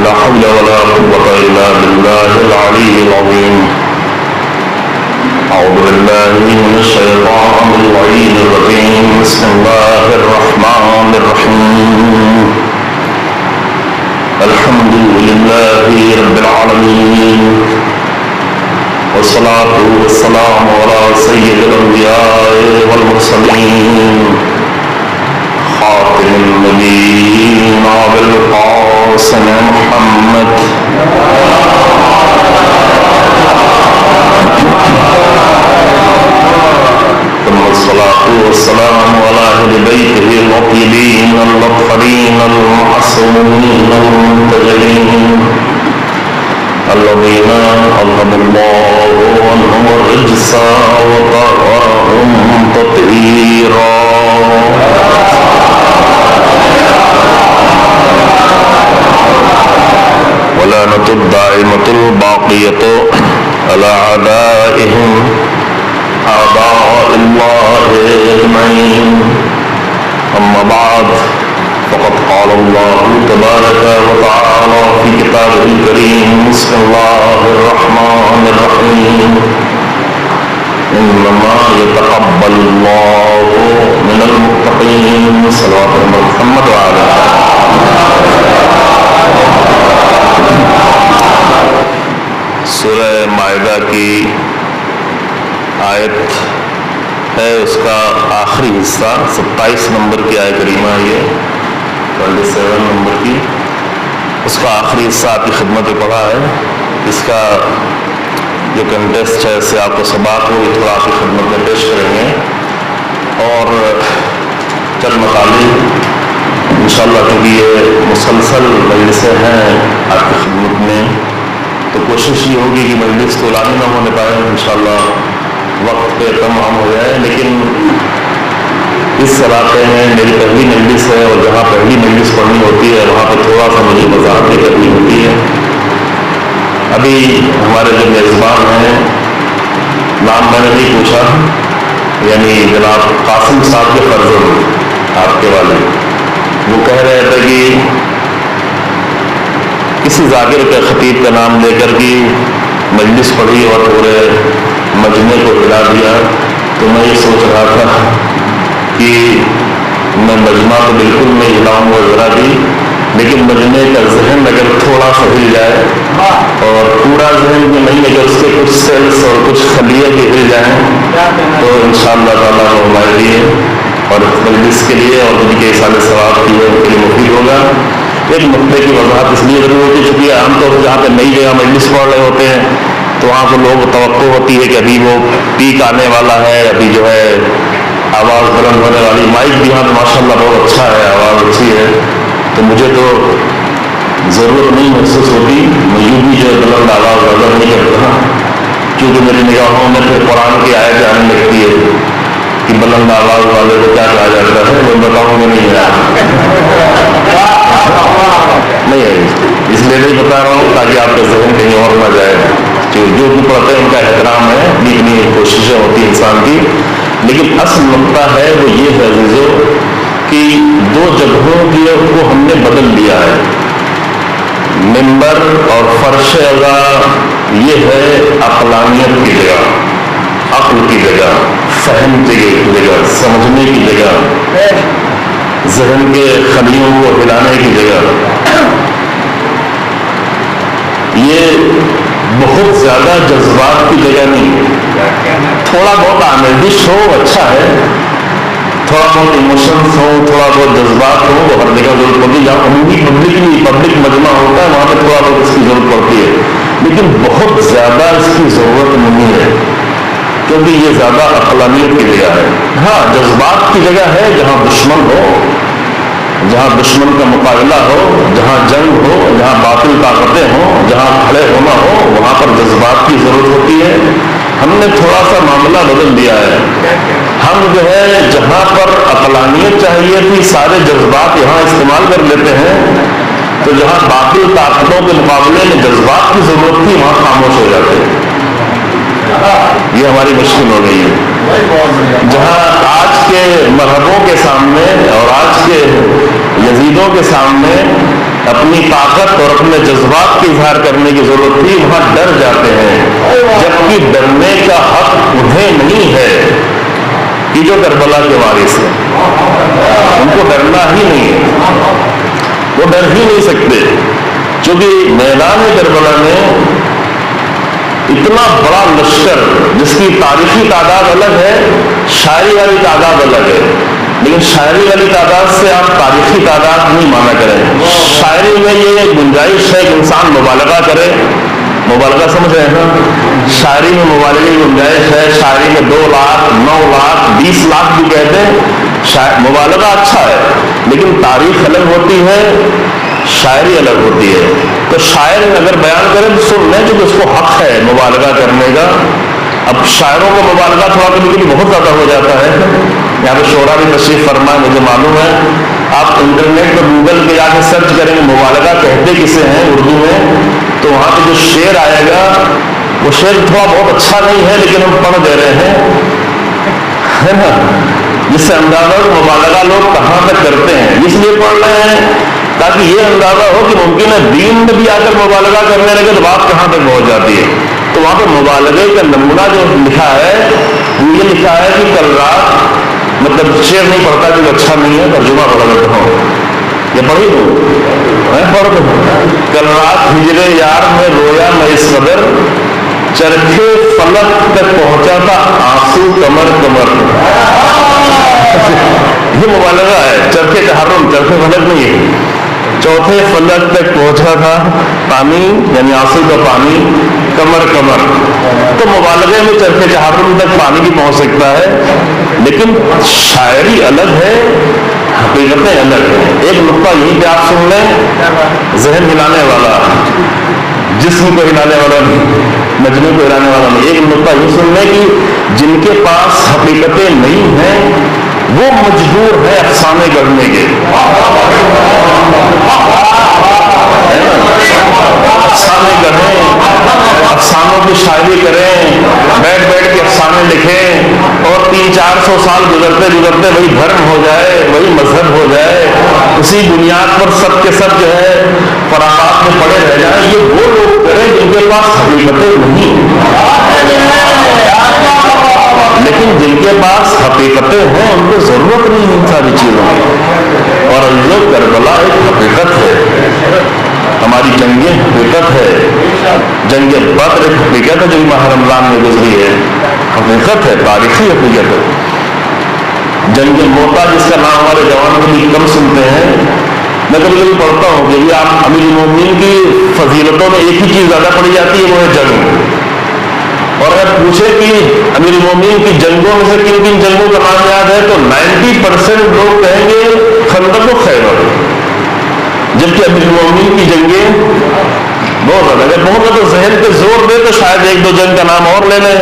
لا حول ولا قوة إلا بالله العلي العظيم. أعوذ بالله من الشيطان اللعين الرجيم. بسم الله الرحمن الرحيم. الحمد لله رب العالمين، والصلاة والسلام على سيد الأنبياء والمرسلين، خاتم النبيين أبي القاسم محمد ثم الصلاة والسلام على أهل بيته الطيبين الطاهرين المعصومين المنتجبين الذين أذهب الله عنهم الرجس وطهرهم تطهيرا. ولعنة الدائمة الباقية على أعدائهم أعداء الله أجمعين. أما بعد، فقد قال الله تبارك وتعالى في كتابه الكريم. بسم الله الرحمن الرحيم. إنما يتقبل الله من المتقين. صلوات محمد وعلى سورہ مائدہ کی آیت ہے، اس کا آخری حصہ 27 نمبر کی آیت کریمہ، یہ 27 نمبر کی، اس کا آخری حصہ آپ کی خدمت میں پڑھا ہے. اس کا جو کنٹیسٹ ہے، اس سے آپ کو سباق ہو، تھوڑا آپ کی خدمت میں پیش کریں گے، اور چند مطالب انشاءاللہ، کیونکہ یہ مسلسل مجلسیں ہیں آپ کی خدمت میں، تو کوشش یہ ہوگی کہ مجلس طولانی نہ ہونے پائے، انشاءاللہ وقت پہ تمام ہو جائے. لیکن اس علاقے میں میری پہلی مجلس ہے، اور جہاں پہلی مجلس پڑھنی ہوتی ہے وہاں پہ تھوڑا سا مجھے وضاحت بھی کرنی ہوتی ہے. ابھی ہمارے جو میزبان ہیں، نام میں نے نہیں پوچھا، یعنی جناب قاسم صاحب کے فرزند، آپ کے والد، وہ کہہ رہے تھے کہ کسی ذاکر کے خطیب کا نام لے کر کے مجلس پڑھی اور پورے مجمع کو ہلا دیا. تو میں یہ سوچ رہا تھا کہ میں مجمع تو بالکل نہیں ہلاؤں گا ذرا بھی، لیکن مجمع کا ذہن اگر تھوڑا سا ہل جائے، اور پورا ذہن بھی نہیں، اگر اس کے کچھ سیلس اور کچھ خلیے بھی ہل جائیں، تو انشاءاللہ تعالیٰ وہ ہمارے لیے اور مجلس کے لیے اور ان کے سال ثواب کی ان کے لیے مفید ہوگا. ایک نقطے کی وضاحت اس لیے ضرور ہوتی ہے چونکہ عام طور سے جہاں پہ نئی جگہ مجلس پڑھ رہے ہوتے ہیں تو وہاں کو لوگ توقع ہوتی ہے کہ ابھی وہ پیک آنے والا ہے، ابھی جو ہے آواز بلند ہونے والی. مائک بھی یہاں تو ماشاءاللہ بہت اچھا ہے، آواز اچھی ہے، تو مجھے تو ضرورت نہیں محسوس ہوتی، میں یوں بھی جو ہے بلند آواز ادا نہیں کرتا، کیونکہ میری نگاہوں میں پھر قرآن کی آیت آنے لگتی ہے کہ بلند آواز والے کو کیا کہا جاتا ہے، وہ بتاؤں گا نہیں ہے، اس لیے نہیں بتا رہا ہوں تاکہ آپ کا ذہن کہیں اور نہ جائے. جو بھی پڑھتے ہیں ان کا احترام ہے، اپنی اپنی کوششیں ہوتی ہیں انسان کی. لیکن اصل نقطہ ہے وہ یہ ہے عزیزو کہ دو جگہوں کو ہم نے بدل لیا ہے. ممبر اور فرش اعلیٰ یہ ہے عقلانیت کی جگہ، عقل کی جگہ، فہم کی جگہ، سمجھنے کی جگہ، ذہن کے خلیوں کو ہلانے کی جگہ. یہ بہت زیادہ جذبات کی جگہ نہیں، تھوڑا بہت آمیزش ہو اچھا ہے، تھوڑا بہت ایموشنس ہو، تھوڑا بہت جذبات ہو، وہ ہر جگہ ضرورت پڑتی ہے. جہاں عمومی پبلک مجمع ہوتا ہے وہاں پہ تھوڑا بہت اس کی ضرورت پڑتی ہے، لیکن بہت زیادہ اس کی ضرورت نہیں ہے، کیونکہ یہ زیادہ عقلانیت کی جگہ ہے. ہاں جذبات کی جگہ ہے جہاں دشمن ہو، جہاں دشمن کا مقابلہ ہو، جہاں جنگ ہو، جہاں باطل طاقتیں ہوں، جہاں کھڑے ہونا ہو، وہاں پر جذبات کی ضرورت ہوتی ہے. ہم نے تھوڑا سا معاملہ بدل دیا ہے. ہم جو ہے جہاں پر عقلانیت چاہیے تھی سارے جذبات یہاں استعمال کر لیتے ہیں، تو جہاں باطل طاقتوں کے مقابلے میں جذبات کی ضرورت تھی وہاں خاموش ہو جاتے ہیں. یہ ہماری مشکل ہو گئی ہے. جہاں آج کے مذہبوں کے سامنے اور آج کے یزیدوں کے سامنے اپنی طاقت اور اپنے جذبات کی اظہار کرنے کی ضرورت تھی، وہاں ڈر جاتے ہیں، جبکہ ڈرنے کا حق انہیں نہیں ہے کہ جو کربلا کے وارث ہیں، ان کو ڈرنا ہی نہیں ہے، وہ ڈر ہی نہیں سکتے، کیونکہ میدان کربلا میں اتنا بڑا لشکر جس کی تاریخی تعداد الگ ہے، شاعری والی تعداد الگ ہے، لیکن شاعری والی تعداد سے آپ تاریخی تعداد نہیں مانا کریں۔ شاعری میں یہ گنجائش ہے کہ انسان مبالغہ کرے، مبالغہ سمجھ رہے ہیں نا، شاعری میں مبالغے کی گنجائش ہے، شاعری میں 2 لاکھ 9 لاکھ 20 لاکھ بھی کہتے ہیں، مبالغہ اچھا ہے، لیکن تاریخ الگ ہوتی ہے، شاعری الگ ہوتی ہے۔ تو شاعر اگر بیان کرے تو سن لیں، کیونکہ اس کو حق ہے مبالغہ کرنے کا۔ اب شاعروں کا مبالغہ تھوڑا کبھی بہت زیادہ ہو جاتا ہے، یہاں پہ شعراء بھی تشریف فرمائے، مجھے معلوم ہے، آپ انٹرنیٹ پر گوگل پہ جا کے سرچ کریں گے مبالغہ کہتے کسے ہیں اردو میں، تو وہاں پہ جو شعر آئے گا وہ شعر تھوڑا بہت اچھا نہیں ہے، لیکن ہم پڑھ دے رہے ہیں، ہے نا، جس سے اندازہ مبالغہ لوگ کہاں تک کرتے ہیں، اس لیے پڑھ رہے ہیں تاکہ یہ اندازہ ہو کہ ممکن ہے دین میں بھی آ کر مبالغہ کرنے لگے تو بات کہاں تک پہنچ جاتی ہے۔ تو وہاں پہ مبالغے کا نمونہ جو لکھا ہے وہ یہ لکھا ہے کہ کل رات، مطلب شعر نہیں پڑھتا جو اچھا نہیں ہے، ترجمہ پڑھ لیتا ہوں، یہ پڑھی دوں میں پڑھ دوں۔ کل رات ہجرے یار میں رویا میں اس قدر، چرخے فلک تک پہنچا تھا آنسو کمر کمر۔ یہ مبالغہ ہے، چرخے تحرم، چرخے فلک نہیں ہے، چوتھے فلک تک پہنچا تھا پانی، یعنی آنسو کا پانی، کمر کمر۔ تو مبالغے میں چرخے تحرم تک پانی بھی پہنچ سکتا ہے، لیکن شاعری الگ ہے، حقیقتیں الگ ہیں۔ ایک نقطہ یہیں پہ آپ سن لیں، ذہن ہلانے والا، جسم کو ہلانے والا نہیں، مجنون کو ہلانے والا نہیں۔ ایک نقطہ یہ سن لیں کہ جن کے پاس حقیقتیں نہیں ہیں وہ مجبور ہے افسانے گڑھنے کے، افسانے گڑھیں، افسانوں کی شاعری کریں، بیٹھ بیٹھ کے افسانے لکھیں، اور 300-400 سال گزرتے گزرتے وہی دھرم ہو جائے، وہی مذہب ہو جائے، اسی بنیاد پر سب کے سب جو ہے خرافات میں پڑے رہ جائیں۔ یہ وہ لوگ کریں جن کے پاس حقیقتیں نہیں، لیکن جن کے پاس حقیقتیں ہیں ان کو ضرورت نہیں ان ساری چیزوں کی۔ اور یہ کربلا ایک حقیقت ہے، ہماری جنگیں حقیقت ہے، جنگ بدر ایک حقیقت ہے جو ماہ رمضان میں گزری ہے، حقیقت ہے، تاریخی حقیقت ہے۔ جنگ موتا جس کا نام ہمارے جوان کبھی کم سنتے ہیں، میں کبھی کبھی پڑھتا ہوں کہ یہ آپ امیر المومنین کی فضیلتوں میں ایک ہی چیز زیادہ پڑھی جاتی ہے، وہ ہے جنگ۔ اور اگر پوچھے کہ امیر المومنین کی جنگوں میں سے کن کن جنگوں کا نام یاد ہے تو 90% لوگ کہیں گے خندق و خیبر، جبکہ امیر المومنین کی جنگیں بہت زیادہ، اگر بہت زیادہ ذہن پہ زور دے تو شاید 1-2 جنگ کا نام اور لے لیں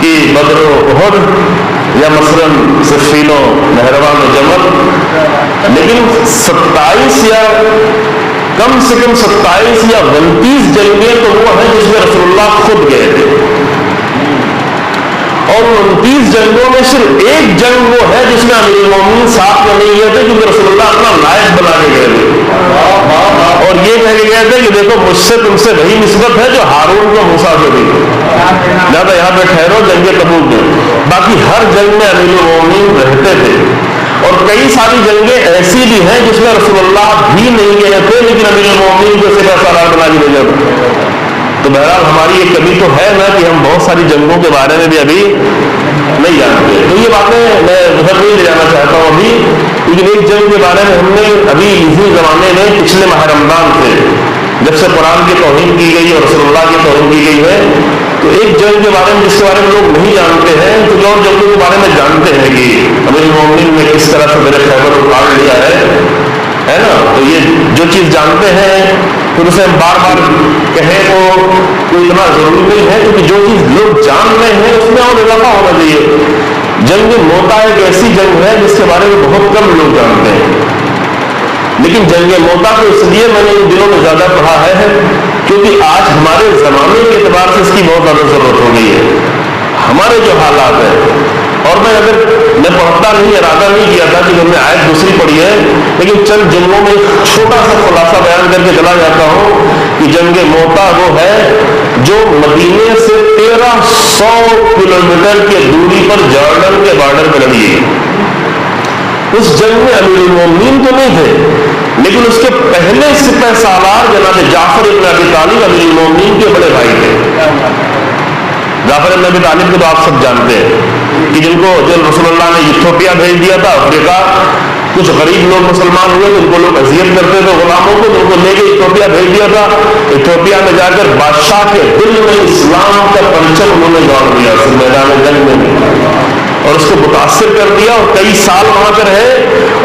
کہ بدر و احد، یا مثلاً صفین و نہروان و جمل، لیکن 27 یا کم سے کم 27 یا 29 جنگیں تو وہ ہیں جس میں رسول اللہ خود گئے تھے، اور 29 جنگوں میں صرف ایک جنگ وہ ہے جس میں امیر المومنین ساتھ میں نہیں گئے تھے، کیونکہ رسول اللہ اپنا لائق بنا کے گئے تھے، اور یہ کہہ کے گئے تھے کہ دیکھو مجھ سے تم سے وہی نسبت ہے جو ہارون کو موسیٰ سے تھی، لہٰذا یہاں پہ ٹھہرو جنگ تبوک میں۔ باقی ہر جنگ میں امیر المومنین رہتے تھے، اور کئی ساری جنگیں ایسی بھی ہیں جس میں رسول اللہ بھی نہیں گئے تھے لیکن امیر المومنین کو سپہ سالار بنا کے بھیجا تھا۔ تو بہرحال ہماری یہ کمی تو ہے نا کہ ہم بہت ساری جنگوں کے بارے میں بھی ابھی نہیں جانتے، تو یہ باتیں میں ادھر نہیں لے جانا چاہتا ہوں ابھی، لیکن ایک جنگ کے بارے میں ہم نے ابھی اسی زمانے میں پچھلے ماہ رمضان سے جب سے قرآن کی توہین کی گئی اور رسول اللہ کی توہین کی گئی ہے، تو ایک جنگ کے بارے میں جس کے بارے میں لوگ نہیں جانتے ہیں تو اور جنگوں کے بارے میں جانتے ہیں کہ امیر المومنین نے کس طرح سے میرے خیبر اکھاڑ لیا ہے نا، تو یہ جو چیز جانتے ہیں پھر اسے بار بار کہیں تو کوئی اتنا ضروری نہیں ہے، کیونکہ جو چیز لوگ جان رہے ہیں اس میں اور اضافہ ہونا چاہیے۔ جنگ موتا ایک ایسی جنگ ہے جس کے بارے میں بہت کم لوگ جانتے ہیں، لیکن جنگ موتا کو اس لیے میں نے ان دنوں میں زیادہ پڑھا ہے کیونکہ آج ہمارے زمانے کے اعتبار سے اس کی بہت زیادہ ضرورت ہو گئی ہے۔ ہمارے جو حالات ہیں اور میں پڑھتا نہیں، ارادہ نہیں کیا تھا کہ میں نے آیت دوسری پڑھی ہے، لیکن چند جملوں میں ایک چھوٹا سا خلاصہ بیان کر کے چلا جاتا ہوں کہ جنگ موتا وہ ہے جو مدینے سے 1300 کلومیٹر کی دوری پر جارڈن کے بارڈر پہ لڑی ہے۔ اس جنگ میں امیر المومنین تو نہیں تھے، لیکن اس کے پہلے سپہ سالار جناب جعفر ابن ابی طالب امیر المومنین کے بڑے بھائی تھے۔ جعفر ابن ابی طالب کو تو آپ سب جانتے ہیں کہ جن کو رسول اللہ نے ایتھوپیا بھیج دیا تھا افریقہ، کچھ غریب لوگ مسلمان ہوئے تو ان کو لوگ اذیت کرتے تھے غلاموں کو، تو ان کو لے کے ایتھوپیا بھیج دیا تھا۔ ایتھوپیا میں جا کر بادشاہ کے دل میں اسلام کا پرچم انہوں نے گاڑ دیا اس میدان جنگ میں، اور اس کو متاثر کر دیا، اور کئی سال وہاں پہ رہے،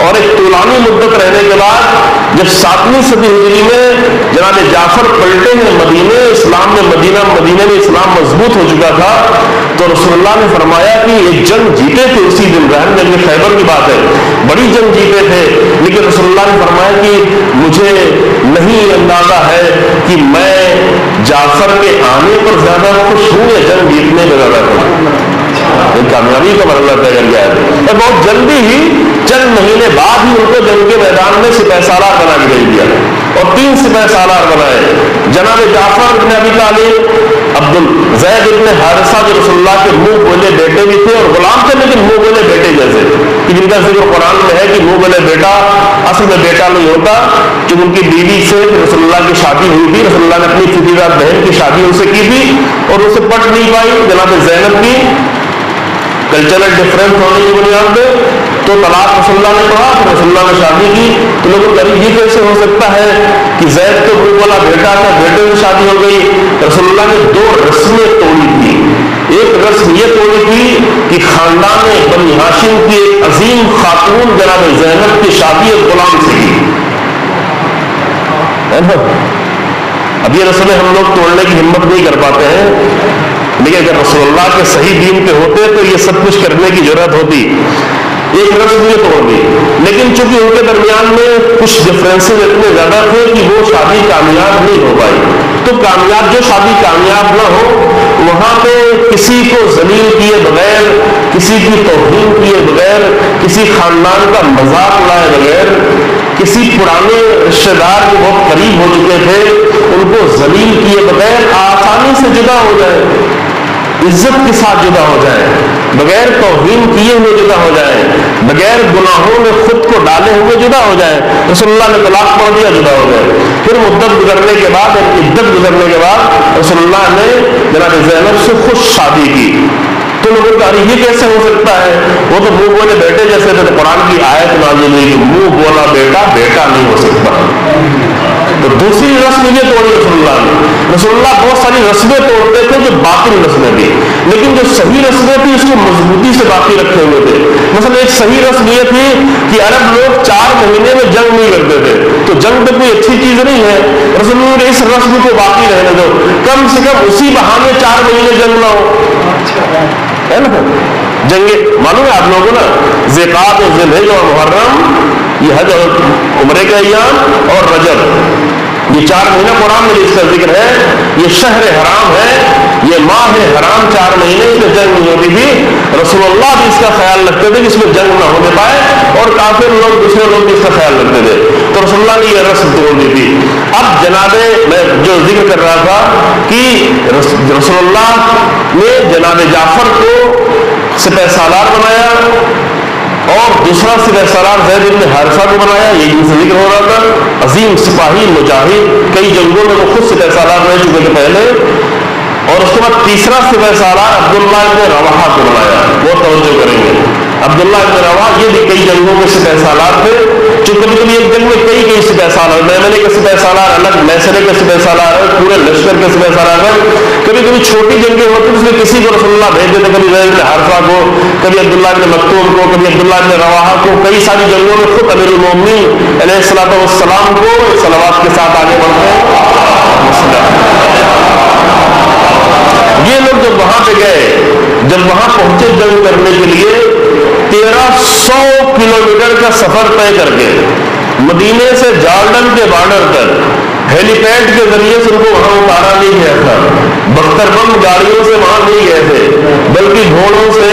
اور ایک طولانی مدت رہنے کے بعد جب 7ویں صدی ہجری میں جناب جعفر پلٹے ہیں مدینے اسلام میں، مدینے میں اسلام مضبوط ہو چکا تھا، تو رسول اللہ نے فرمایا کہ ایک جنگ جیتے تھے اسی دن، رحم جنگ خیبر کی بات ہے، بڑی جنگ جیتے تھے، لیکن رسول اللہ نے فرمایا کہ مجھے نہیں اندازہ ہے کہ میں جعفر کے آنے پر زیادہ خوش ہوں یا جنگ جیتنے میں زیادہ خوش ہوں۔ کامیابی کا مرحلہ طے کر گیا ہے، اور بہت جلدی ہی چند مہینے بعد ہی ان کو جنگ کے میدان میں سپہ سالار بنا کے بھیج دیا، اور 3 سپہ سالار بنائے، جناب جعفر بن ابی طالب، زید ابن حارثہ جو رسول اللہ کے منہ بولے بیٹے بھی تھے اور غلام تھے لیکن منہ بولے بیٹے جیسے، کہ جن کا ذکر قرآن میں ہے کہ منہ بولے بیٹا اصل میں بیٹا نہیں ہوتا، کہ ان کی بیوی سے رسول اللہ کی شادی ہوئی تھی، رسول اللہ نے اپنی چھوٹی بہن کی شادی ان سے کی تھی اور اسے پٹ نہیں پائی جناب زینب کی، کلچرل ڈفرینس ہونے کی بنیاد پہ، تو طلاق رسول اللہ نے پڑھا، پھر رسول اللہ نے شادی کی، تو لوگوں کو یہ کیسے ہو سکتا ہے کہ زید تو منہ بولا بیٹا تھا، بیٹے سے شادی ہو گئی۔ رسول اللہ نے 2 رسمیں توڑی تھی، ایک رسم یہ توڑی تھی کہ خاندان بنی ہاشم کی ایک عظیم خاتون جناب زینب کی شادی ایک غلام سے کی، اب یہ رسمیں ہم لوگ توڑنے کی ہمت نہیں کر پاتے ہیں، لیکن اگر رسول اللہ کے صحیح دین پہ ہوتے تو یہ سب کچھ کرنے کی ضرورت ہوتی۔ ایک رسم یہ توڑ دی، لیکن چونکہ ان کے درمیان میں کچھ ڈفرینسز اتنے زیادہ تھے کہ وہ شادی کامیاب نہیں ہو پائی، تو جو شادی کامیاب نہ ہو وہاں پہ کسی کو ذلیل کیے بغیر، کسی کی توہین کیے بغیر، کسی خاندان کا مذاق لائے بغیر، کسی پرانے رشتے دار جو بہت قریب ہو چکے تھے ان کو ذلیل کیے بغیر آسانی سے جدا ہو جائے، عزت کے ساتھ جدا ہو جائے، بغیر توہین کیے ہوئے جدا ہو جائے، بغیر گناہوں میں خود کو ڈالے ہوئے جدا ہو جائے۔ رسول اللہ نے طلاق پڑھ دیا، جدا ہو گئے۔ پھر مدت گزرنے کے بعد، عدت گزرنے کے بعد رسول اللہ نے جناب زینب سے خود شادی کی، تو لوگوں کا یہ کیسے ہو سکتا ہے، وہ تو منہ بولے بیٹے جیسے تھے، تو قرآن کی آیت نازل ہوئی کہ منہ بولا بیٹا بیٹا نہیں ہو سکتا۔ تو دوسری رسم یہ توڑی رسول اللہ نے۔ رسول اللہ بہت ساری رسمیں توڑتے تھے جو باطل رسمیں تھی، لیکن جو صحیح رسمیں تھی اس کو مضبوطی سے باقی رکھے ہوئے تھے۔ مثلا ایک صحیح رسم یہ تھی کہ عرب لوگ 4 مہینے میں جنگ نہیں کرتے تھے، تو جنگ تو کوئی اچھی چیز نہیں ہے، رسول اللہ نے اس رسم کو باقی رہنے دو، کم سے کم اسی بہانے 4 مہینے جنگ نہ ہو، ہے نا۔ جنگ معلوم ہے آپ لوگوں کو نا، ذیقعات اور ذوالحجہ اور محرم، یہ حج اور عمرے کا ایام اور رجب، یہ 4 مہینہ قرآن میں اس کا ذکر ہے، یہ شہر حرام ہے، یہ ماہ حرام 4 مہینے اس میں جنگ نہیں ہوتی تھی۔ رسول اللہ بھی اس کا خیال رکھتے تھے کہ اس میں جنگ نہ ہونے پائے، اور کافر لوگ دوسرے لوگ بھی اس کا خیال رکھتے تھے، تو رسول اللہ نے یہ رسم توڑ دی تھی۔ اب جناب میں جو ذکر کر رہا تھا کہ رسول اللہ نے جناب جعفر کو سپہ سالار بنایا اور دوسرا سپہ سالار زید بن حارثہ کو بنایا، یہ جن سے ذکر ہو رہا تھا، عظیم سپاہی مجاہد، کئی جنگوں میں وہ خود سپہ سالار رہ چکے تھے پہلے، اور اس کے بعد تیسرا سپہ سالار عبداللہ ابن رواحہ کو بنایا، وہ توجہ کریں گے۔ عبداللہ ابن رواحہ یہ بھی کئی جنگوں کے سپہ سالار تھے، جو کبھی کبھی ایک جنگ میں کئی سپہ سالار، میمنے کے سپہ سالار الگ، میسرے کے سپہ سالار الگ، پورے لشکر کے سپہ سالار الگ، کبھی کبھی چھوٹی جنگیں ہوتی اس میں کسی کو رسول اللہ بھیج دیتے، کبھی زید بن حارثہ کو، کبھی عبداللہ بن مکتوم کو، کبھی عبداللہ بن رواحہ کو، کئی ساری جنگوں میں خود امیر المومنین علیہ الصلوۃ والسلام کو صلوات کے ساتھ آگے بڑھتے ہیں۔ یہ لوگ جب وہاں پہ گئے، جب وہاں پہنچے جنگ کرنے کے لیے، 1300 کلومیٹر کا سفر طے کر کے مدینے سے جارڈن کے بارڈر تک ہیلی پیڈ کے ذریعے سے ان کو وہاں اتارا نہیں گیا تھا، بختر بم گاڑیوں سے وہاں نہیں گئے تھے، بلکہ گھوڑوں سے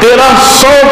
1300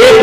1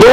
2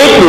1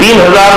3000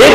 1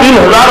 3,000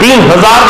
3,000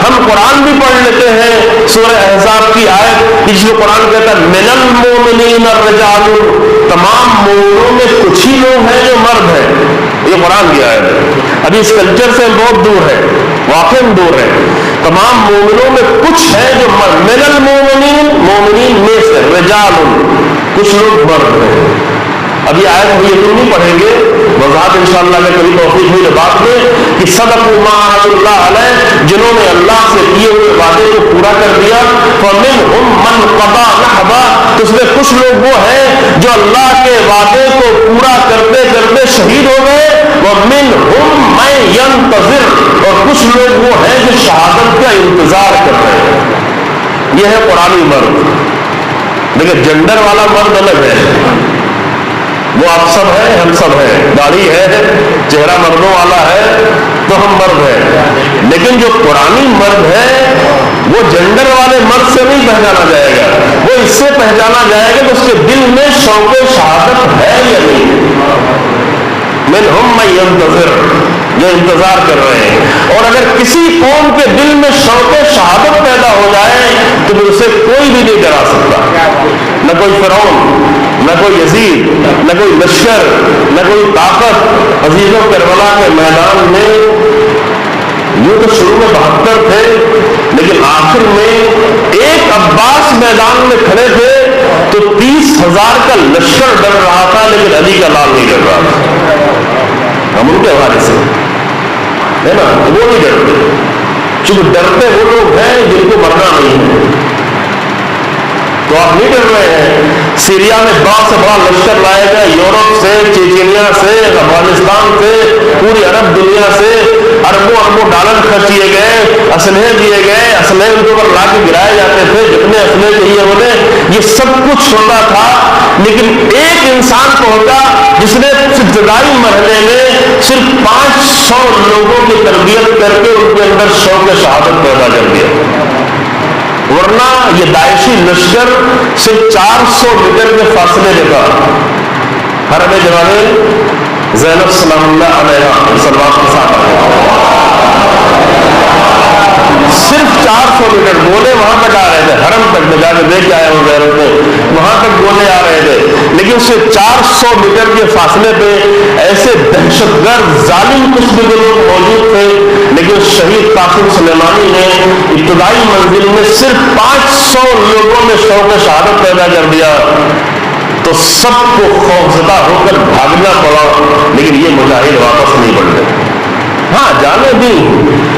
ہم قرآن بھی پڑھ لیتے ہیں، سورہ احزاب کی آیت جس میں قرآن کہتا ہے من المؤمنین الرجال، تمام مومنوں میں کچھ ہی لوگ ہیں جو مرد ہیں، یہ قرآن کی آیت ہے۔ ابھی اس کلچر سے بہت دور ہے، واقعی دور ہے۔ تمام مومنوں میں کچھ ہے جو مرد، من المؤمنین، مومنین میں سے، رجال کچھ لوگ مرد ہیں۔ اب یہ آیت ہم یقین نہیں پڑھیں گے، وضاحت انشاءاللہ میں کبھی توفیق ہوئی بات میں کہ صدقوا ما عهد اللہ علیہ، جنہوں نے اللہ سے کیے ہوئے وعدے کو پورا کر دیا، فمنہم من قضى نحبہ، تو اس میں کچھ لوگ وہ ہیں جو اللہ کے وعدے کو پورا کرتے کرتے شہید ہو گئے، ومنہم من ينتظر، اور کچھ لوگ وہ ہیں جو شہادت کا انتظار کر رہے ہیں۔ یہ ہے قرآنی مرد۔ لیکن جنڈر والا مرد الگ ہے، وہ آپ سب ہیں، ہم سب ہیں، داڑھی ہے، چہرہ مردوں والا ہے تو ہم مرد ہیں۔ لیکن جو قرآنی مرد ہے وہ جنڈر والے مرد سے نہیں پہچانا جائے گا، وہ اس سے پہچانا جائے گا کہ اس کے دل میں شوق شہادت ہے یا نہیں۔ منہم من ينتظر، جو انتظار کر رہے ہیں۔ اور اگر کسی قوم کے دل میں شوق شہادت پیدا ہو جائے تو پھر اسے کوئی بھی نہیں ڈرا سکتا، نہ کوئی فرعون، نہ کوئی یزید، نہ کوئی لشکر، نہ کوئی طاقت۔ عزیزوں کربلا کے میدان میں یوں تو شروع میں 72 تھے، لیکن آخر میں ایک عباس میدان میں کھڑے تھے تو 30,000 کا لشکر ڈر رہا تھا، لیکن علی کا لال نہیں ڈر رہا تھا۔ ہم ان کے حوالے سے ہے نا، وہ نہیں ڈرتے، چونکہ ڈرتے وہ لوگ ہیں جن کو مرنا نہیں ہے۔ تو آپ نہیں ڈر رہے ہیں۔ سیریا میں بڑا سے بڑا لشکر لائے گئے، یورپ سے، چیچینیا سے، افغانستان سے، پوری عرب دنیا سے اربوں ڈالر خرچ کیے گئے، اسلحے دیے گئے، اسلحے ان کے اوپر لا کے گرائے جاتے تھے، جتنے اسلحے چاہیے انہیں، یہ سب کچھ ہوتا تھا۔ لیکن ایک انسان کو ہوتا جس نے ابتدائی مرحلے میں صرف 500 لوگوں کی تربیت کر کے ان کے اندر شوق شہادت پیدا کر دیا، ورنہ یہ داعشی لشکر صرف 400 میٹر کے فاصلے پہ تھا۔ حرم جوان زینب سلام اللہ علیہ سلوات کے ساتھ صرف 400 میٹر گولے وہاں تک آ رہے تھے، حرم تک میں جا کے دیکھ آئے ہوں زینب کو، وہاں تک گولے آ رہے تھے، لیکن اس سے 400 میٹر کے فاصلے پہ ایسے دہشت گرد ظالم قسم کے لوگ موجود تھے، لیکن شہید قاسم سلیمانی نے ابتدائی منزل میں صرف 500 لوگوں میں شوق شہادت پیدا کر دیا تو سب کو خوفزدہ ہو کر بھاگنا پڑا، لیکن یہ مجاہد واپس نہیں پڑتے۔ ہاں جانیں دی،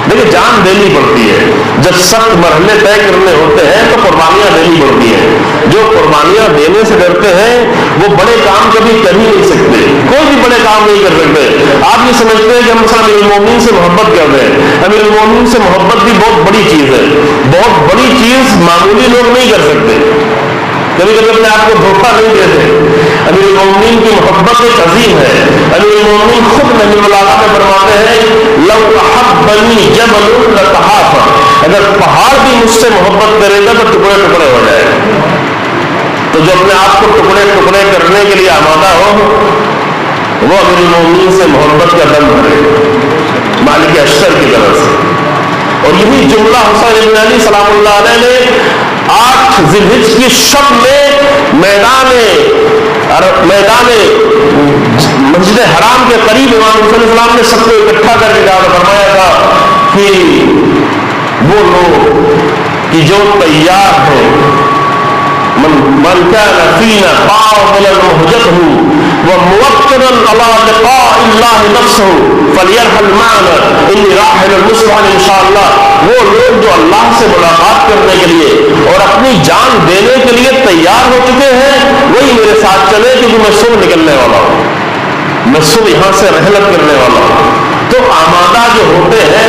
لیکن جان دینی پڑتی ہے۔ جب سخت مرحلے طے کرنے ہوتے ہیں تو قربانیاں دینی پڑتی ہیں۔ جو قربانیاں دینے سے ڈرتے ہیں وہ بڑے کام کبھی کر ہی نہیں سکتے، کوئی بھی بڑے کام نہیں کر سکتے۔ آپ یہ سمجھتے ہیں کہ ہم مثلا امیر المومنین سے محبت کرتے ہیں، امیر المومنین سے محبت بھی بہت بڑی چیز ہے، بہت بڑی چیز معمولی لوگ نہیں کر سکتے، کبھی کبھی اپنے آپ کو دھوکہ نہیں دیتے۔ امیر المومنین کی محبت ایک عظیم ہے۔ امیر المومنین خود نبی ملاقہ میں فرماتے ہیں لو احبنی جبل لتحافر، اگر پہاڑ بھی مجھ سے محبت کرے گا تو ٹکڑے ٹکڑے ہو جائے گا۔ تو جو اپنے آپ کو ٹکڑے ٹکڑے کرنے کے لیے آمادہ ہو وہ امیر المومنین سے محبت کا دم بھرے، مالک اشتر کی طرف سے۔ اور یہی جملہ حسین بن علی سلام اللہ علیہ نے 8 ذی الحجہ کی شب میں میدان مسجد حرام کے قریب امام حسین علیہ السلام نے سب کو اکٹھا کر کے کہا، فرمایا تھا کہ وہ لوگ کہ جو تیار ہیں، من كان فينا قابلا مهجته وموكلا على لقاء الله نفسه فليرحل معنا اني راحل المصطفى ان شاء الله، وہ لوگ جو اللہ سے ملاقات کرنے کے لیے اور اپنی جان دینے کے لیے تیار ہو چکے ہیں وہی میرے ساتھ چلے، کیونکہ میں صبح نکلنے والا ہوں، میں صبح یہاں سے رحلت کرنے والا ہوں۔ تو آمادہ جو ہوتے ہیں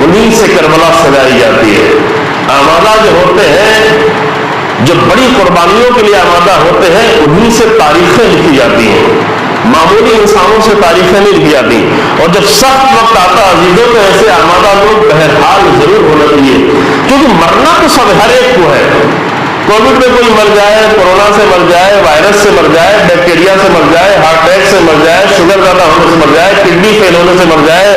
انہیں سے کربلا سجائی جاتی ہے۔ آمادہ جو ہوتے ہیں، جو بڑی قربانیوں کے لیے آمادہ ہوتے ہیں، انہیں سے تاریخیں لکھی جاتی ہیں، معمولی انسانوں سے تاریخیں نہیں لکھی جاتی۔ اور جب سخت وقت آتا عزیزوں تو ایسے آمادہ لوگ بہرحال ضرور ہونا چاہیے، کیونکہ مرنا تو سب ہر ایک کو ہے۔ کووڈ میں کوئی مر جائے، کورونا سے مر جائے، وائرس سے مر جائے، بیکٹیریا سے مر جائے، ہارٹ اٹیک سے مر جائے، شوگر زیادہ ہونے سے مر جائے، کڈنی فیل ہونے سے مر جائے،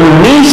19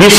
20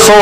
100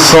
100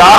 4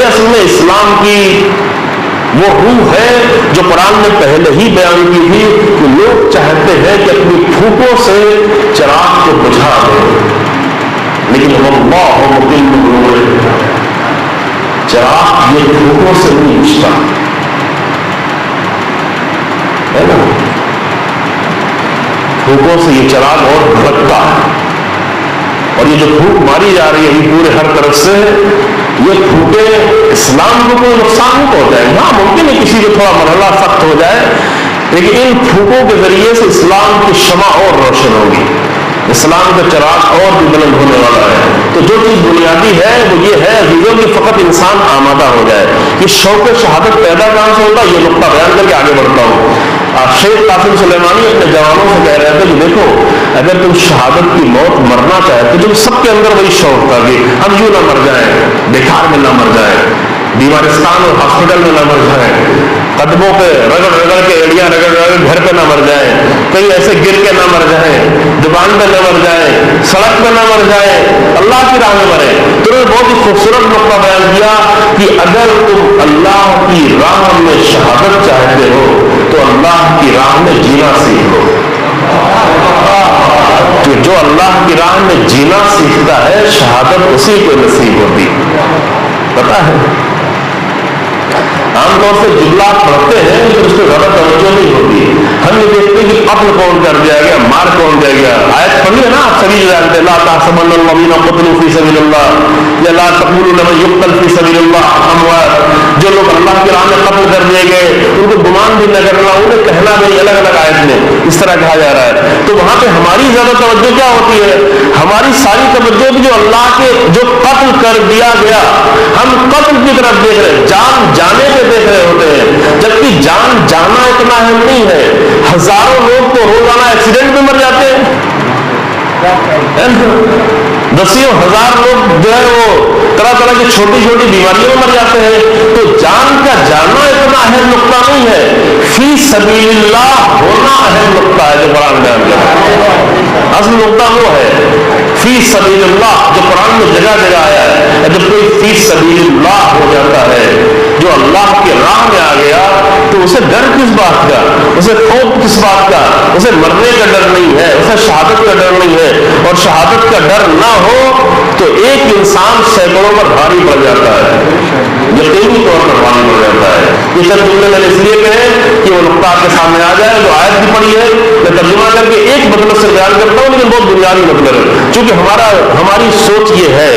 یہ اصل میں اسلام کی وہ روح ہے جو قرآن نے پہلے ہی بیان کی تھی کہ لوگ چاہتے ہیں کہ اپنی پھوکوں سے چراغ کو بجھا دیں، لیکن اللہ متم نورہ، چراغ یہ پھوکوں سے نہیں بجھتا ہے نا، پھوکوں سے یہ چراغ اور بھڑکتا ہے، اور یہ جو پھوک ماری جا رہی ہے پورے ہر طرف سے، یہ پھوکیں اسلام کو کوئی نقصان نہیں پہنچائے گا۔ ہاں ممکن ہے کسی کو تھوڑا مرحلہ سخت ہو جائے، لیکن ان پھوکوں کے ذریعے سے اسلام کی شمع اور روشن ہوگی، اسلام کا چراغ اور بھی بلند ہونے والا ہے۔ تو جو چیز بنیادی ہے وہ یہ ہے عزیزوں کہ فقط انسان آمادہ ہو جائے۔ یہ شوق شہادت پیدا کہاں سے ہوتا ہے، یہ نقطہ بیان کر کے آگے بڑھتا ہوں۔ شیخ قاسم سلیمانی اپنے جوانوں سے کہہ رہے تھے کہ دیکھو اگر تم شہادت کی موت مرنا چاہتے تم سب کے اندر وہی شوق تھا کہ ہم یوں نہ مر جائیں، بیکار میں نہ مر جائیں، بیمارستان اور ہاسپٹل میں نہ مر جائیں، قدموں پہ رگڑ رگڑ کے ایڑیاں رگڑ رگڑ کے گھر پہ نہ مر جائیں، کہیں ایسے گر کے نہ مر جائیں، دکان پہ نہ مر جائیں، سڑک پہ نہ مر جائیں، اللہ کی راہ میں مریں۔ تو انہوں نے بہت ہی خوبصورت نقطہ بیان کیا کہ اگر تم اللہ کی راہ میں شہادت چاہتے ہو تو اللہ کی راہ میں جینا سیکھو، کہ جو اللہ کی راہ میں جینا سیکھتا ہے شہادت اسی کو نصیب ہوتی۔ پتا ہے عام طور سے جملہ پڑھتے ہیں لیکن اس کو زیادہ توجہ نہیں ہوتی، ہم یہ دیکھتے ہیں کہ قتل کون کر دیا گیا، مار کون دیا گیا۔ آیت پڑھی ہے نا آپ سبھی جانتے ہیں، لا تحسبن الذین قتلوا فی سبیل اللہ یا لا تقولوا لمن یقتل فی سبیل اللہ اموات، جو لوگ اللہ کی راہ میں قتل کر دیے گئے ان کو گمان بھی نہ کرنا، انہیں کہنا نہیں، الگ الگ آیت میں اس طرح کہا جا رہا ہے۔ تو وہاں پہ ہماری زیادہ توجہ کیا ہوتی ہے، ہماری ساری توجہ جو اللہ کے جو قتل کر دیا گیا ہم قتل کی طرف دیکھ رہے ہیں، جان جانے پہ دیکھ رہے ہوتے ہیں، جبکہ جان جانا اتنا اہم نہیں ہے۔ ہزاروں لوگ تو روزانہ ایکسیڈنٹ میں مر جاتے ہیں، دسیوں ہزار لوگ جو ہے وہ طرح طرح کی چھوٹی چھوٹی بیماریوں میں مر جاتے ہیں۔ تو جان کا جانا اتنا اہم نقطہ نہیں ہے، فی سبیل اللہ ہونا اہم نقطہ ہے جو قرآن بیان کر رہا ہے۔ اصل نقطہ وہ ہے فی سبیل اللہ جو قرآن میں جگہ جگہ آیا ہے۔ جب کوئی فی سبیل اللہ ہو جاتا ہے، جو اللہ کی راہ میں آ گیا، تو اسے ڈر کس بات کا، اسے خوف کس بات کا، اسے مرنے کا ڈر نہیں ہے، اسے شہادت کا ڈر نہیں ہے۔ اور شہادت کا ڈر نہ ہو تو ایک انسان سینکڑوں پر بھاری پڑ جاتا ہے، یقینی طور پر بھاری پڑ جاتا ہے۔ یہ سب جملے میں نے اس لیے کہے کہ وہ نقطہ آپ کے سامنے آ جائے۔ جو آیت بھی پڑھی ہے میں ترجمہ کر کے ایک مطلب سے بیان کرتا ہوں، لیکن بہت بنیادی مطلب ہے، چونکہ ہماری سوچ یہ ہے،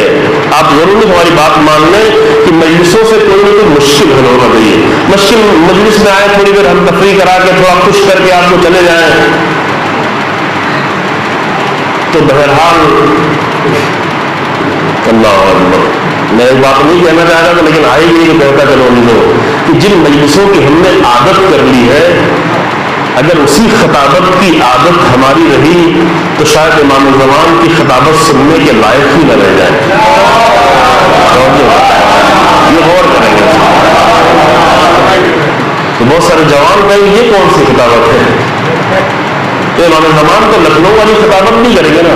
آپ ضرور ہماری بات مان لیں کہ مجلسوں سے کوئی نہ کوئی مشکل حل ہونا چاہیے۔ مشکل مجلس میں آئے تھوڑی دیر ہم تفریح کرا کے تھوڑا خوش کر کے آپ کو چلے جائیں، تو بہرحال اللہ اکبر، میں ایک بات نہیں کہنا چاہ رہا تھا لیکن آئے گی تو کہتا چلو نہیں، کہ جن مجلسوں کی ہم نے عادت کر لی ہے، اگر اسی خطابت کی عادت ہماری رہی تو شاید امام زمان کی خطابت سننے کے لائق ہی نہ رہ جائے۔ یہ غور کریں گے تو بہت سارے جوان کہیں یہ کون سی خطابت ہے، تو امام زمان تو لکھنؤ والی خطابت نہیں کریں گے نا،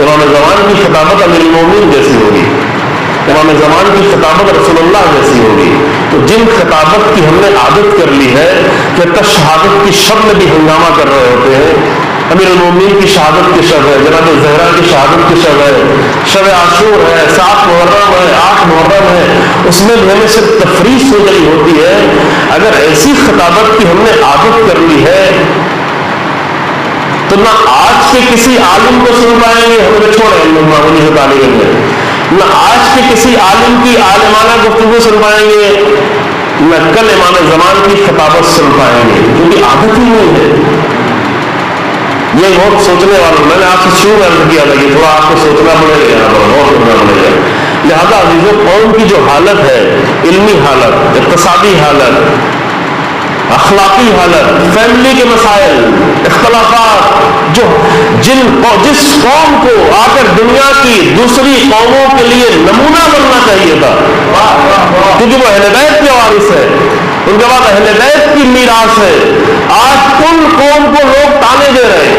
امام زمان کی خطابت امیر المومنین جیسی ہوگی، امام زمان کی خطابت رسول اللہ جیسی ہوگی۔ تو جن خطابت کی ہم نے عادت کر لی ہے کہ حتی شہادت کی شب میں بھی ہنگامہ کر رہے ہوتے ہیں، امیر المومنین کی شہادت کی شب ہے، جناب زہرا کی شہادت کی شب ہے، شب عاشور ہے، 7 محرم ہے، 8 محرم ہے، اس میں ہمیں صرف تفریح سو گئی ہوتی ہے۔ اگر ایسی خطابت کی ہم نے عادت کر لی ہے تو نہ آج کے کسی عالم کو سن پائیں گے، ہمیں چھوڑیں معمولی سے تعلیم میں، نہ آج کے کسی عالم کی عالمانہ گفتگو سن پائیں گے، نہ کل امام زمان کی خطابت سن پائیں گے، کیونکہ عادت ہی نہیں ہے۔ یہ بہت سوچنے والا، میں نے آپ سے شروع عرض کیا تھا کہ تھوڑا آپ کو سوچنا پڑے گا، غور کرنا پڑے گا۔ لہٰذا عزیزوں قوم کی جو حالت ہے، علمی حالت، اقتصادی حالت، اخلاقی حالت، فیملی کے مسائل، اختلافات، جس قوم کو آ کر دنیا کی دوسری قوموں کے لیے نمونہ بننا چاہیے تھا، کیونکہ وہ اہل بیت کے وارث ہے، ان کے بعد اہل بیت کی میراث ہے، آج ان قوم کو لوگ تانے دے رہے ہیں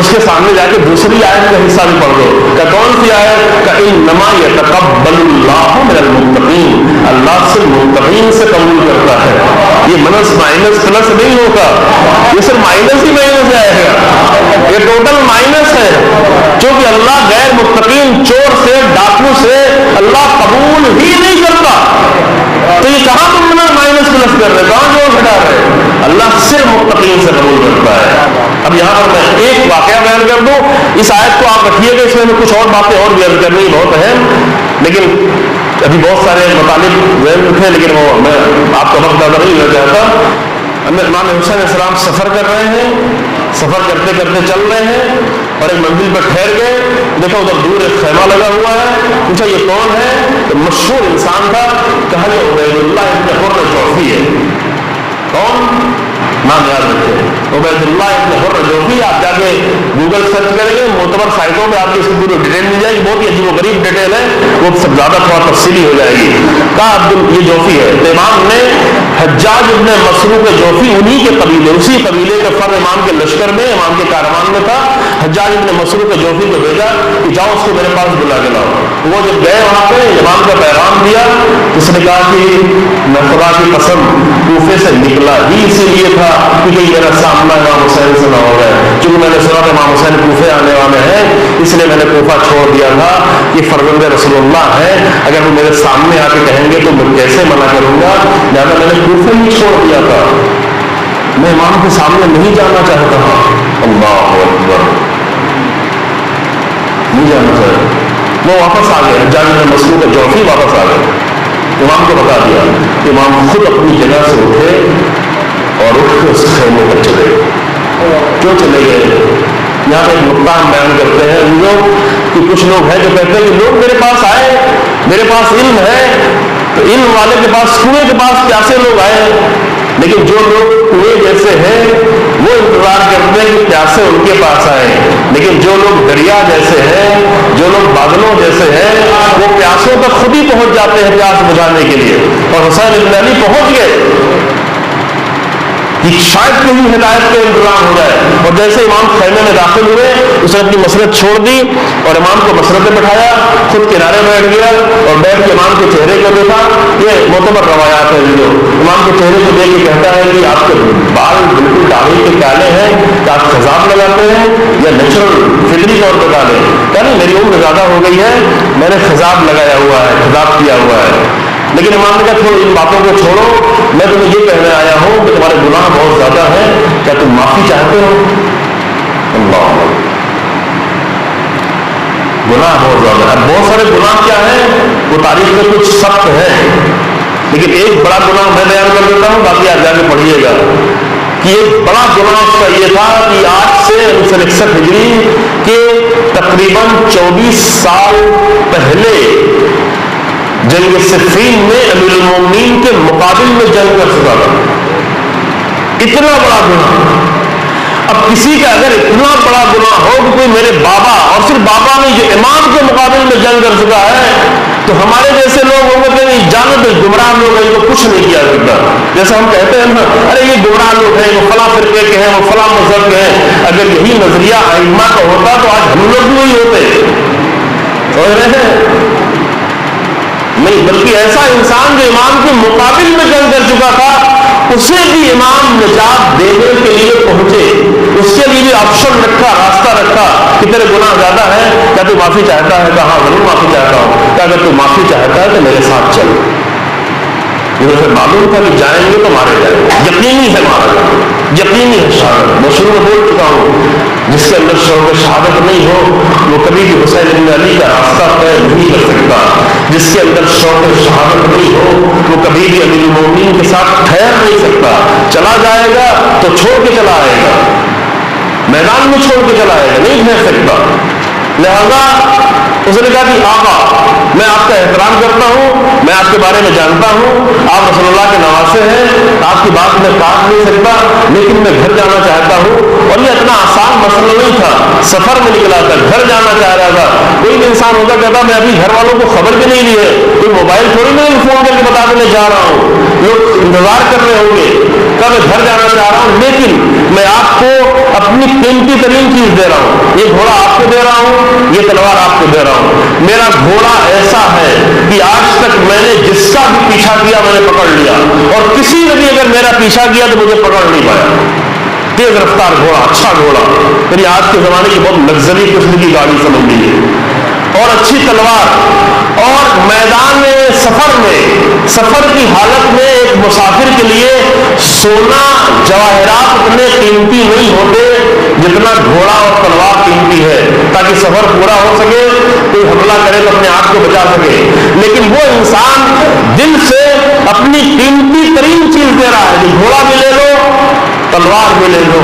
اس کے سامنے جا کے دوسری آیت کا حصہ بھی پڑھ دو کہ کون سی آیت کہ انما یتقبل اللہ من المتقین، اللہ سے متقین سے قبول کرتا ہے. یہ مائنس پلس نہیں ہوگا، یہ صرف مائنس ہی مائنس جائے گا، یہ ٹوٹل مائنس ہے. چونکہ اللہ غیر متقین چور سے ڈاکو سے اللہ قبول ہی نہیں کرتا. تو یہ کہاں تم نے مائنس پلس کر رہے، کہاں جوڑ گھٹا رہے؟ اللہ صرف متقین سے قبول کرتا ہے. اب یہاں پر میں ایک واقعہ بیان کر دوں، اس آیت کو آپ رکھیے گا، اس میں کچھ اور باتیں اور بیان کرنی بہت اہم، لیکن ابھی بہت سارے مطالب ذہن تھے، لیکن وہ میں آپ کا وقت زیادہ نہیں لینا چاہتا. امام حسین علیہ السلام سفر کر رہے ہیں، سفر کرتے کرتے چل رہے ہیں اور ایک منزل پر ٹھہر گئے. دیکھو ادھر دور ایک خیمہ لگا ہوا ہے، پوچھا یہ کون ہے؟ تو مشہور انسان تھا، کہا یہ عبید اللہ ابن حر جوفی ہے. کون؟ نام یاد رکھے، عبید اللہ ابن حر جوفی. آپ جا کے گوگل سرچ کریں گے، معتبر سائٹوں میں آپ کو اس کی پوری ڈیٹیل مل جائے گی. بہت ہی عجیب و غریب ڈیٹیل ہے، وہ سب زیادہ تھوڑا تفصیلی ہو جائے گی. کہا یہ جوفی ہے. تو امام نے حجاج ابن مسروق جوفی انہی کے قبیلے، اسی قبیلے کا فرد امام کے لشکر میں، امام کے کاروان میں تھا. حجاج ابن مسروق جوفی کو بھیجا کہ جاؤ اس کو میرے پاس بلا کے لاؤ. وہ جب گئے وہاں پہ امام کا پیغام دیا، اس نے کہا کہ میں خدا کی قسم کوفے سے نکلا ہی اسی لیے تھا کیونکہ میرا سامنا امام حسین سے نہ ہو گئے. چونکہ میں نے سنا تھا امام حسین کوفے آنے والے ہیں، اس لیے میں نے کوفہ چھوڑ دیا تھا. یہ فرزند رسول اللہ ہے، اگر وہ میرے سامنے آ کے کہیں گے تو میں کیسے منع کروں گا، لہٰذا میں نے کوفے ہی چھوڑ دیا تھا. میں امام کے سامنے نہیں جانا چاہتا تھا. اللہ اکبر، نہیں جانا چاہتا. وہ واپس آ گئے، حجاج بن مسروق جوفی واپس آ گئے. امام کو بتا دیا. امام خود اپنی جگہ سے اٹھے اور اٹھ کے اس خیمے پر چلے گئے. کیوں چلے گئے؟ یہاں پہ ایک نقطہ ہم بیان کرتے ہیں لوگ کہ کچھ لوگ ہیں جو کہتے ہیں کہ لوگ میرے پاس آئے، میرے پاس علم ہے، تو علم والے کے پاس، کنویں کے پاس پیاسے لوگ آئے، لیکن جو لوگ کنویں جیسے ہیں وہ انتظار کرتے ہیں کہ پیاسے ان کے پاس آئے، لیکن جو لوگ دریا جیسے ہیں، جو لوگ بادلوں جیسے ہیں، وہ پیاسوں تک خود ہی پہنچ جاتے ہیں پیاس بجھانے کے لیے. اور حسین ابن علی پہنچ گئے کہ شاید کہیں ہدایت کا انتظام ہو جائے. اور جیسے امام خیمے میں داخل ہوئے، اس نے اپنی مسرت چھوڑ دی اور امام کو مسرت میں بٹھایا، خود کنارے بیٹھ گیا اور بیٹھ کے امام کے چہرے کو دیکھا. یہ معتبر روایات ہیں، جو امام کے چہرے کو دیکھ کے کہتا ہے کہ آپ کے بال بالکل داڑھی کے کالے ہیں، کہ آپ خضاب لگاتے ہیں یا نیچرل فطری طور پہ کالے؟ کہا نہیں، میری عمر زیادہ ہو گئی ہے، میں نے خضاب لگایا ہوا ہے، خضاب کیا ہوا ہے. لیکن امام نے کہا چھوڑو ان باتوں کو چھوڑو، میں تمہیں یہ کہنے آیا ہوں کہ تمہارے گناہ بہت زیادہ ہیں، کیا تم معافی چاہتے ہو؟ اللہ، گناہ بہت زیادہ ہے. بہت سارے گناہ کیا ہیں، وہ تاریخ میں کچھ سخت ہیں، لیکن ایک بڑا گناہ میں بیان کر دیتا ہوں، باقی آپ جا کے پڑھیے گا. کہ ایک بڑا گناہ اس کا یہ تھا کہ آج سے 1961 ہجری کے تقریباً 24 سال پہلے جنگ صفین میں امیر المومنین کے مقابل میں جنگ کر چکا تھا. اتنا بڑا گناہ. اب کسی کا اگر اتنا بڑا گناہ ہو کہ کوئی میرے بابا، اور صرف بابا نہیں، جو امام کے مقابل میں جنگ کر چکا ہے، تو ہمارے جیسے لوگ ہوں گے نہیں جانو تو گمراہ لوگ ہیں، تو کچھ نہیں کیا کرتا. جیسے ہم کہتے ہیں نا، ارے یہ گمراہ لوگ ہیں، وہ فلاں فرقے کے ہیں، وہ فلاں مذہب کے ہیں. اگر یہی نظریہ ائمہ کا ہوتا تو آج ہم لوگ بھی وہی ہوتے. سمجھ رہے ہیں؟ نہیں، بلکہ ایسا انسان جو امام کے مقابل میں جنگ کر چکا تھا، اسے بھی امام نجات دینے کے لیے پہنچے، اس کے لیے بھی آپشن رکھا، راستہ رکھا کہ تیرے گناہ زیادہ ہے، کیا تو معافی چاہتا ہے؟ کہا ضرور معافی چاہتا ہوں. کیا اگر تو معافی چاہتا ہے تو میرے ساتھ چل. پھر معلوم تھا کہ جائیں گے تو مارے جائیں گے، یقینی ہے مارا جائے گا، یقینی ہے شہادت. میں شروع میں بول چکا ہوں، جس کے اندر شوق شہادت نہیں ہو وہ کبھی بھی حسین بن علی کا راستہ طے نہیں کر سکتا. جس کے اندر شوق شہادت نہیں ہو وہ کبھی بھی امیر المومنین کے ساتھ ٹھہر نہیں سکتا. چلا جائے گا تو چھوڑ کے چلا آئے گا، میدان میں چھوڑ کے چلا آئے گا، نہیں ٹھہر سکتا. لہذا اس نے کہا کہ آقا میں آپ کا احترام کرتا ہوں، میں آپ کے بارے میں جانتا ہوں، آپ رسول اللہ کے نواسے ہیں، آپ کی بات میں کاٹ نہیں سکتا، لیکن میں گھر جانا چاہتا ہوں. اور یہ اتنا آسان مسئلہ نہیں تھا، سفر میں نکلا تھا، گھر جانا چاہ رہا تھا. کوئی بھی انسان ہوتا کہتا میں ابھی گھر والوں کو خبر بھی نہیں لی ہے، کوئی موبائل تھوڑی نہیں فون کر کے بتا دینے جا رہا ہوں، لوگ انتظار کر رہے ہوں گے کب میں گھر جانا چاہ رہا ہوں، لیکن میں آپ کو اپنی قیمتی ترین چیز دے رہا ہوں. یہ گھوڑا آپ کو دے رہا ہوں, یہ تلوار آپ کو دے رہا ہوں. میرا گھوڑا ایسا ہے کہ آج تک میں نے جس کا بھی پیچھا کیا میں نے پکڑ لیا, اور کسی نے بھی اگر میرا پیچھا کیا تو مجھے پکڑ نہیں پایا. تیز رفتار گھوڑا, اچھا گھوڑا, میری آج کے زمانے کی بہت لگژری قسم کی گاڑی سمجھ لیجیے, اور اچھی تلوار. اور میدان سفر میں, سفر کی حالت میں ایک مسافر کے لیے سونا جواہرات اتنے قیمتی نہیں ہوتے جتنا گھوڑا اور تلوار قیمتی ہے, تاکہ سفر پورا ہو سکے, کوئی حملہ کرے تو اپنے آپ کو بچا سکے. لیکن وہ انسان دل سے اپنی قیمتی ترین چیز دے رہا ہے کہ گھوڑا بھی لے لو, تلوار بھی لے لو.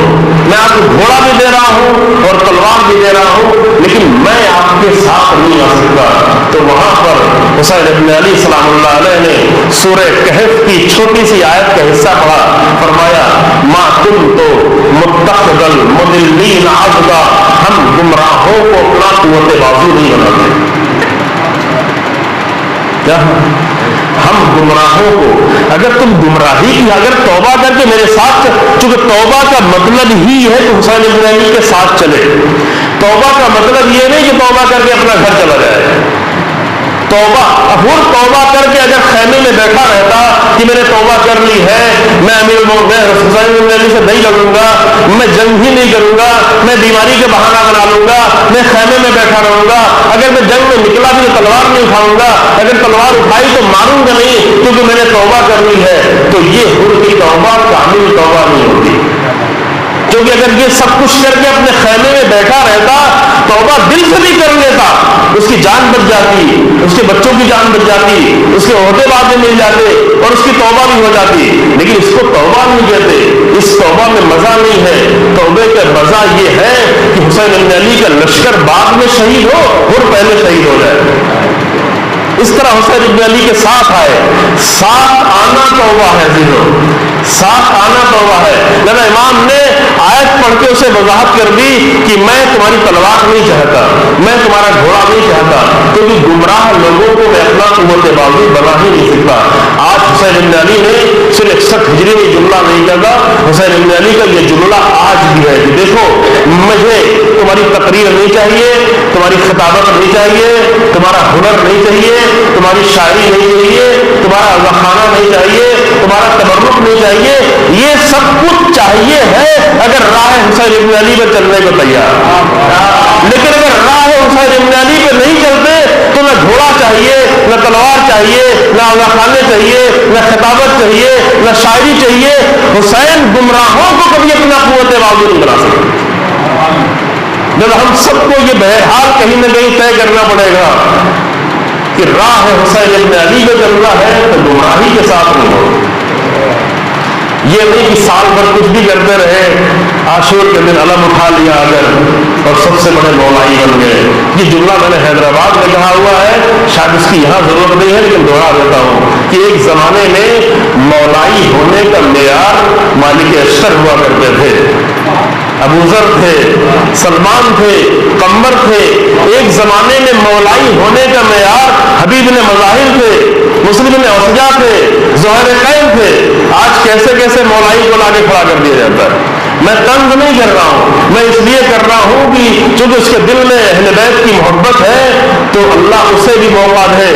میں آپ کو گھوڑا بھی دے رہا ہوں اور تلوار بھی دے رہا ہوں, لیکن میں آپ کے ساتھ نہیں آ سکتا. تو وہاں پر حسین ابن علی سلام اللہ علیہ نے سورہ کہف کی چھوٹی سی آیت کا حصہ پڑھا, فرمایا ما تم تو متخذ المضلین عضدا, ہم گمراہوں کو اپنا قوت بازو نہیں بناتے. کیا ہم گمراہوں کو, اگر تم گمراہی کی, اگر توبہ کر کے میرے ساتھ, چونکہ توبہ کا مطلب ہی ہے کہ حسین ابن علی کے ساتھ چلے. توبہ کا مطلب یہ نہیں کہ توبہ کر کے اپنا گھر چلا جائے. توبہ کر کے اگر خیمے میں بیٹھا رہتا کہ میں نے توبہ کر لی ہے, میں حسین ابن علی سے نہیں لڑوں گا, میں جنگ ہی نہیں کروں گا, میں بیماری کے بہانہ بنا لوں گا, میں خیمے میں بیٹھا رہوں گا, اگر میں جنگ میں نکلا بھی تو تلوار نہیں اٹھاؤں گا, اگر تلوار اٹھائی تو ماروں گا نہیں کیونکہ میں نے توبہ کر لی ہے, تو یہ حر کی توبہ کامل توبہ نہیں ہوتی. کیونکہ اگر یہ سب کچھ کر کے اپنے خیمے میں بیٹھا رہتا, توبہ دل سے بھی کر لیتا, اس کی جان بچ جاتی, اس کے بچوں کی جان بچ جاتی, اس کے عہدے بعد مل جاتے اور اس کی توبہ بھی ہو جاتی. لیکن اس کو توبہ نہیں کہتے, اس توبہ میں مزہ نہیں ہے. توبے کا مزہ یہ ہے کہ حسین ابن علی کا لشکر بعد میں شہید ہو اور پہلے شہید ہو جائے. اس طرح حسین ابن علی کے ساتھ آئے, ساتھ آنا توبہ ہے. ساتھ آنا توبہ ہے. لہذا امام نے آیت پڑھ کے اسے وضاحت کر دی کہ میں تمہاری تلوار نہیں چاہتا, میں تمہارا گھوڑا نہیں چاہتا, کیونکہ گمراہ لوگوں کو میں اپنا قوت بازو بنا ہی نہیں سکتا. آج حسین ابن علی نے صرف 61 ہجری میں جملہ نہیں کہا, حسین ابن علی کا یہ جملہ آج بھی ہے کہ دیکھو مجھے تمہاری تقریر نہیں چاہیے, تمہاری خطابت نہیں چاہیے, تمہارا ہنر نہیں چاہیے, تمہاری شاعری نہیں چاہیے, تمہارا اذخانہ نہیں چاہیے, تمہارا تبرک نہیں چاہیے. یہ سب کچھ چاہیے ہے اگر راہ حسین ابن علی پہ چلنے کو تیار. لیکن اگر راہ حسین ابن علی پہ نہیں چلتے تو نہ گھوڑا چاہیے, نہ تلوار چاہیے, نہ اذخانے چاہیے, نہ خطابت چاہیے, نہ شاعری چاہیے. حسین گمراہوں کو کبھی اپنا قوت بازو نہیں بنا سکتے. جب ہم سب کو یہ بہرحال کہیں نہ کہیں طے کرنا پڑے گا کہ راہ حسین ابن علی پہ چلنا ہے تو گمراہی کے ساتھ نہیں ہو. یہ نہیں کہ سال بھر کچھ بھی کرتے رہے, عاشور کے دن علم اٹھا لیا اگر اور سب سے بڑے مولائی بن گئے. یہ جملہ میں نے حیدرآباد میں کہا ہوا ہے, شاید اس کی یہاں ضرورت نہیں ہے لیکن دوہرا دیتا ہوں کہ ایک زمانے میں مولائی ہونے کا معیار مالک اشتر ہوا کرتے تھے, ابو ذر تھے, سلمان تھے, قمر تھے. ایک زمانے میں مولائی ہونے کا معیار حبیب نے مظاہر تھے, مسلم نے اوسجا تھے, زہر قائم تھے. آج کیسے کیسے مولائی کو لا کے کھڑا کر دیا جاتا ہے. میں طنز نہیں کر رہا ہوں, میں اس لیے کر رہا ہوں کہ چونکہ اس کے دل میں اہل بیت کی محبت ہے تو اللہ اسے بھی موقع دے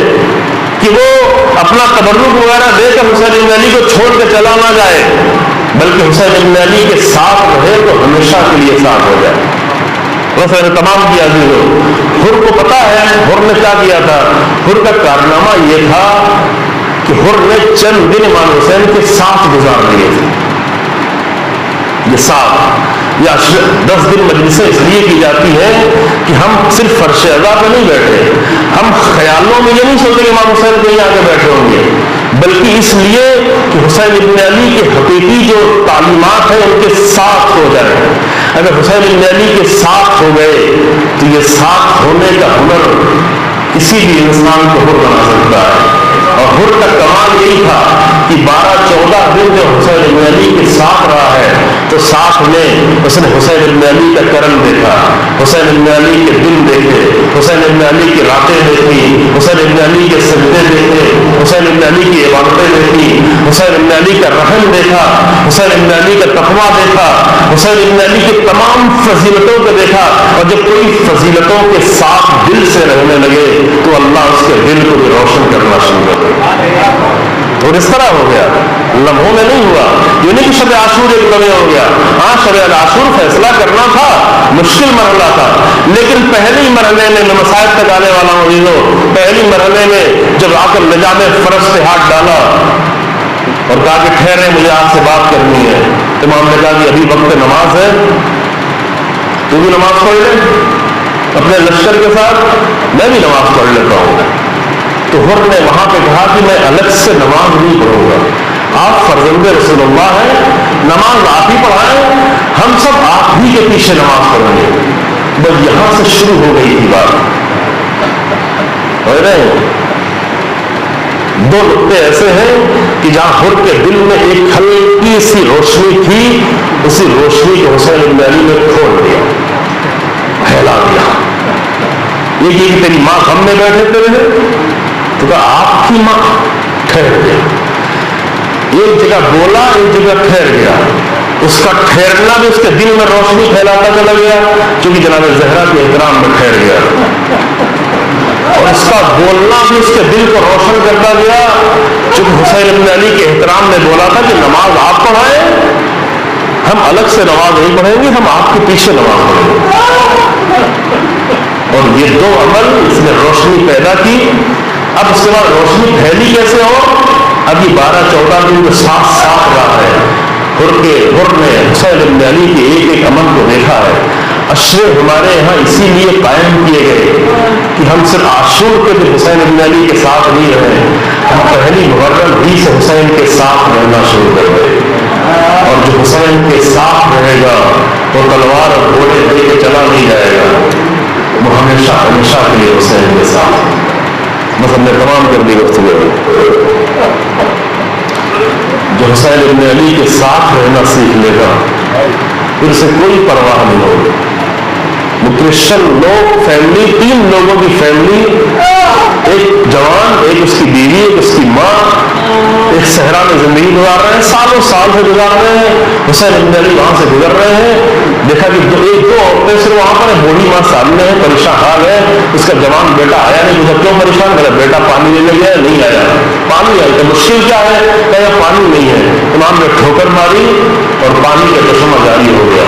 کہ وہ اپنا تبرک وغیرہ دے کر حسین ابن علی کو چھوڑ کے چلا نہ جائے, بلکہ حسین ابن علی کے ساتھ رہے تو ہمیشہ کے لیے ساتھ ہو جائے. ویسے نے تمام کیا عزیزو, حر کو پتا ہے حر نے کیا کیا تھا. حر کا کارنامہ یہ تھا کہ حر نے چند دن امام حسین کے ساتھ گزار دیے تھے. یہ ساتھ یا 10 دن مجلسیں اس لیے کی جاتی ہے کہ ہم صرف فرش ادا پہ نہیں بیٹھے, ہم خیالوں میں یہ نہیں سوچتے کہ امام حسین کہیں آگے بیٹھے ہوں گے, بلکہ اس لیے کہ حسین ابن علی کے حقیقی جو تعلیمات ہیں ان کے ساتھ ہو جائے. اگر حسین ابن علی کے ساتھ ہو گئے تو یہ ساتھ ہونے کا ہنر کسی بھی انسان کو حر بنا سکتا ہے. اور حر کا کمال یہی تھا کہ 12-14 دن جو حسین ابن علی کے ساتھ رہا ہے تو ساتھ میں اس نے حسین ابن علی کا کرم دیکھا، حسین ابن علی کے دل دیکھے، حسین ابن علی کی راتیں دیکھی، حسین ابن علی کے سجدے دیکھے، حسین ابن علی کی عبادتیں دیکھی، حسین ابن علی کا رحم دیکھا، حسین ابن علی کا تقویٰ دیکھا، حسین ابن علی کی تمام فضیلتوں کو دیکھا۔ اور جب کوئی فضیلتوں کے ساتھ دل سے رہنے لگے تو اللہ اس کے دل کو بھی روشن کرنا شروع کر دیا۔ اور اس طرح ہو گیا، لمحوں میں نہیں ہوا۔ یہ نہیں کہ شب عاشور ایک لمحے ہو گیا، ہاں شب عاشور فیصلہ کرنا تھا، مشکل مرحلہ تھا، لیکن پہلے مرحلے میں مسائل تک آنے والا ہوں عزیزوں، پہلی مرحلے میں جب آ کر نجام فرش پہ ہاتھ ڈالا اور کہا کہ ٹھہرے مجھے آپ سے بات کرنی ہے، امام نے کہا کہ ابھی وقت نماز ہے، تو بھی نماز پڑھ لے اپنے لشکر کے ساتھ، میں بھی نماز پڑھ لیتا ہوں۔ تو حر نے وہاں پہ کہا کہ میں الگ سے نماز نہیں پڑھوں گا، آپ فرزند رسول اللہ ہیں، نماز آپ ہی پڑھائیں، ہم سب آپ ہی کے پیچھے نماز پڑھیں گے۔ بس یہاں سے شروع ہو گئی تھی بات۔ دو نقطے ایسے ہیں کہ جہاں حر کے دل میں ایک ہلکی سی روشنی تھی، اسی روشنی کو حسین ابن علی نے کھول دیا، پھیلا دیا۔ یہ کہ تیری ماں غم میں بیٹھے تیرے، تو کہا آپ کی ماں، ٹھہر گیا۔ ایک جگہ بولا، ایک جگہ ٹھہر گیا، اس کا ٹھہرنا بھی اس کے دل میں روشنی پھیلاتا چلا گیا، کیونکہ جناب زہرا کے احترام میں ٹھہر گیا، اور اس کا بولنا بھی اس کے دل کو روشن کرتا گیا، چونکہ حسین ابن علی کے احترام میں بولا تھا کہ نماز آپ پڑھائیں، ہم الگ سے نماز نہیں پڑھیں گے، ہم آپ کے پیچھے نماز پڑھیں گے۔ اور یہ دو عمل اس نے روشنی پیدا کی۔ اب اس کے بعد روشنی پھیلی کیسے ہو؟ ابھی 12-14 دن جو ساتھ ساتھ رہا ہے، حر نے حسین ابن علی کے ایک ایک عمل کو دیکھا ہے۔ اشرے ہمارے یہاں اسی لیے قائم کیے گئے کہ ہم صرف عاشور کے دن حسین ابن علی کے ساتھ نہیں رہے، ہم پہلی محرم بھی سے حسین کے ساتھ رہنا شروع کر گئے، اور جو حسین کے ساتھ رہے گا وہ تلوار اور گھوڑے دے کے چلا نہیں جائے گا، وہ ہمیشہ ہمیشہ کے لیے حسین کے ساتھ۔ بس ہم نے تمام کر دی گفتگو۔ جو حسین ابن علی کے ساتھ رہنا سیکھ لے گا پھر سے کوئی پرواہ نہیں ہوگی۔ وہ کرسچن لوگ فیملی، 3 لوگوں کی فیملی، ایک جوان، ایک اس کی بیوی، ایک اس کی ماں، ایک صحرا میں زندگی گزار رہے ہیں، سالوں سال سے گزار رہے ہیں۔ حسین ابن علی وہاں سے گزر رہے ہیں، دیکھا کہ ایک دو عورتیں صرف وہاں پر بوڑھی ماں سامنے ہے، پریشان حال ہے، اس کا جوان بیٹا آیا نہیں، مجھے کیوں پریشان؟ میرا بیٹا پانی لینے گیا نہیں آیا، پانی آئی تو مشکل کیا ہے؟ کہ پانی نہیں ہے۔ امام نے ٹھوکر ماری اور پانی کا چشمہ جاری ہو گیا۔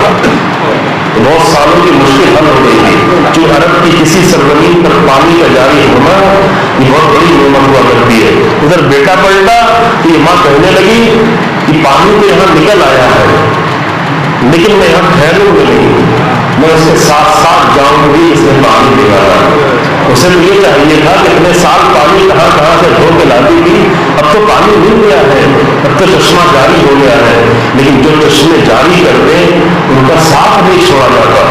بہت سالوں کی مشکل حل ہو گئی تھی، جو عرب کی کسی سرزمین پر پانی کا جاری ہونا یہ بہت بڑی نعمت ہوا کرتی ہے۔ ادھر بیٹا پلٹا تو یہ ماں کہنے لگی کہ پانی تو یہاں نکل آیا ہے، لیکن میں یہاں ٹھہروں گی نہیں، میں اس کے ساتھ ساتھ جاؤں گی، اس نے پانی نکالا۔ اسے تو یہ چاہیے تھا کہ اتنے سال پانی کہاں کہاں سے دھو کے لاتی تھی، اب تو پانی مل گیا ہے، اب تو چشمہ جاری ہو گیا ہے، لیکن جو چشمے جاری کر دیں ان کا ساتھ نہیں چھوڑا جاتا۔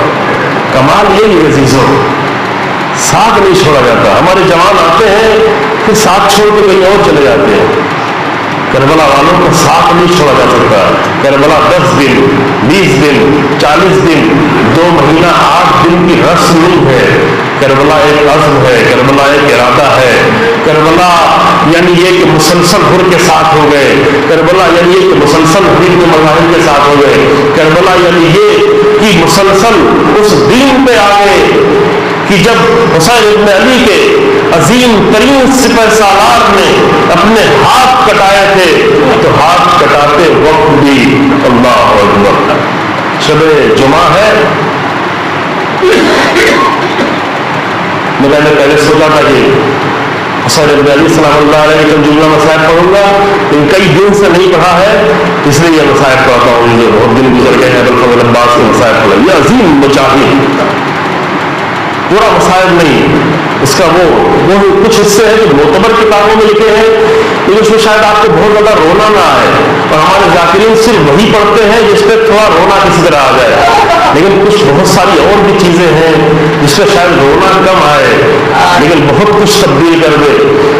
کمال یہ ہے عزیزوں، ساتھ نہیں چھوڑا جاتا۔ ہمارے جوان آتے ہیں پھر ساتھ چھوڑ کے کہیں اور چلے جاتے ہیں۔ کربلا والوں کا ساتھ نہیں چھوڑا جا سکتا۔ کربلا 10 دن 20 دن 40 دن 2 مہینہ 8 دن کی رسم نہیں ہے، کربلا ایک عزم ہے، کربلا ایک ارادہ ہے۔ کربلا یعنی یہ کہ مسلسل حر کے ساتھ ہو گئے، کربلا یعنی یہ کہ مسلسل حبیب مظاہر کے ساتھ ہو گئے، کربلا یعنی یہ کہ مسلسل اس دین پہ آ گئے کہ جب حسین ابن علی کے عظیم ترین سپہ سالار نے اپنے ہاتھ کٹائے تھے تو ہاتھ کٹاتے وقت بھی اللہ اکبر، شب جمعہ ہے، میں نے پہلے سوچا تھا کہ حسین ابن علی سلام اللہ علیہ کا جملہ مسائب پڑھوں گا، لیکن کئی دن سے نہیں پڑھا ہے اس لیے یہ مسائب پڑھتا ہوں۔ یہ بہت دن گزر گئے ہیں، ابوالفضل عباس کے مسائب پڑھا، یہ عظیم مجاہد، پورا مسائل نہیں، اس کا وہ کچھ حصے ہیں جو معتبر کتابوں میں لکھے ہیں، لیکن اس میں شاید آپ کو بہت زیادہ رونا نہ آئے، اور ہمارے ذاکرین صرف وہی پڑھتے ہیں جس پہ تھوڑا رونا کسی طرح آ جائے، لیکن کچھ بہت ساری اور بھی چیزیں ہیں جس پہ شاید رونا کم آئے لیکن بہت کچھ تبدیل کر دے۔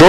2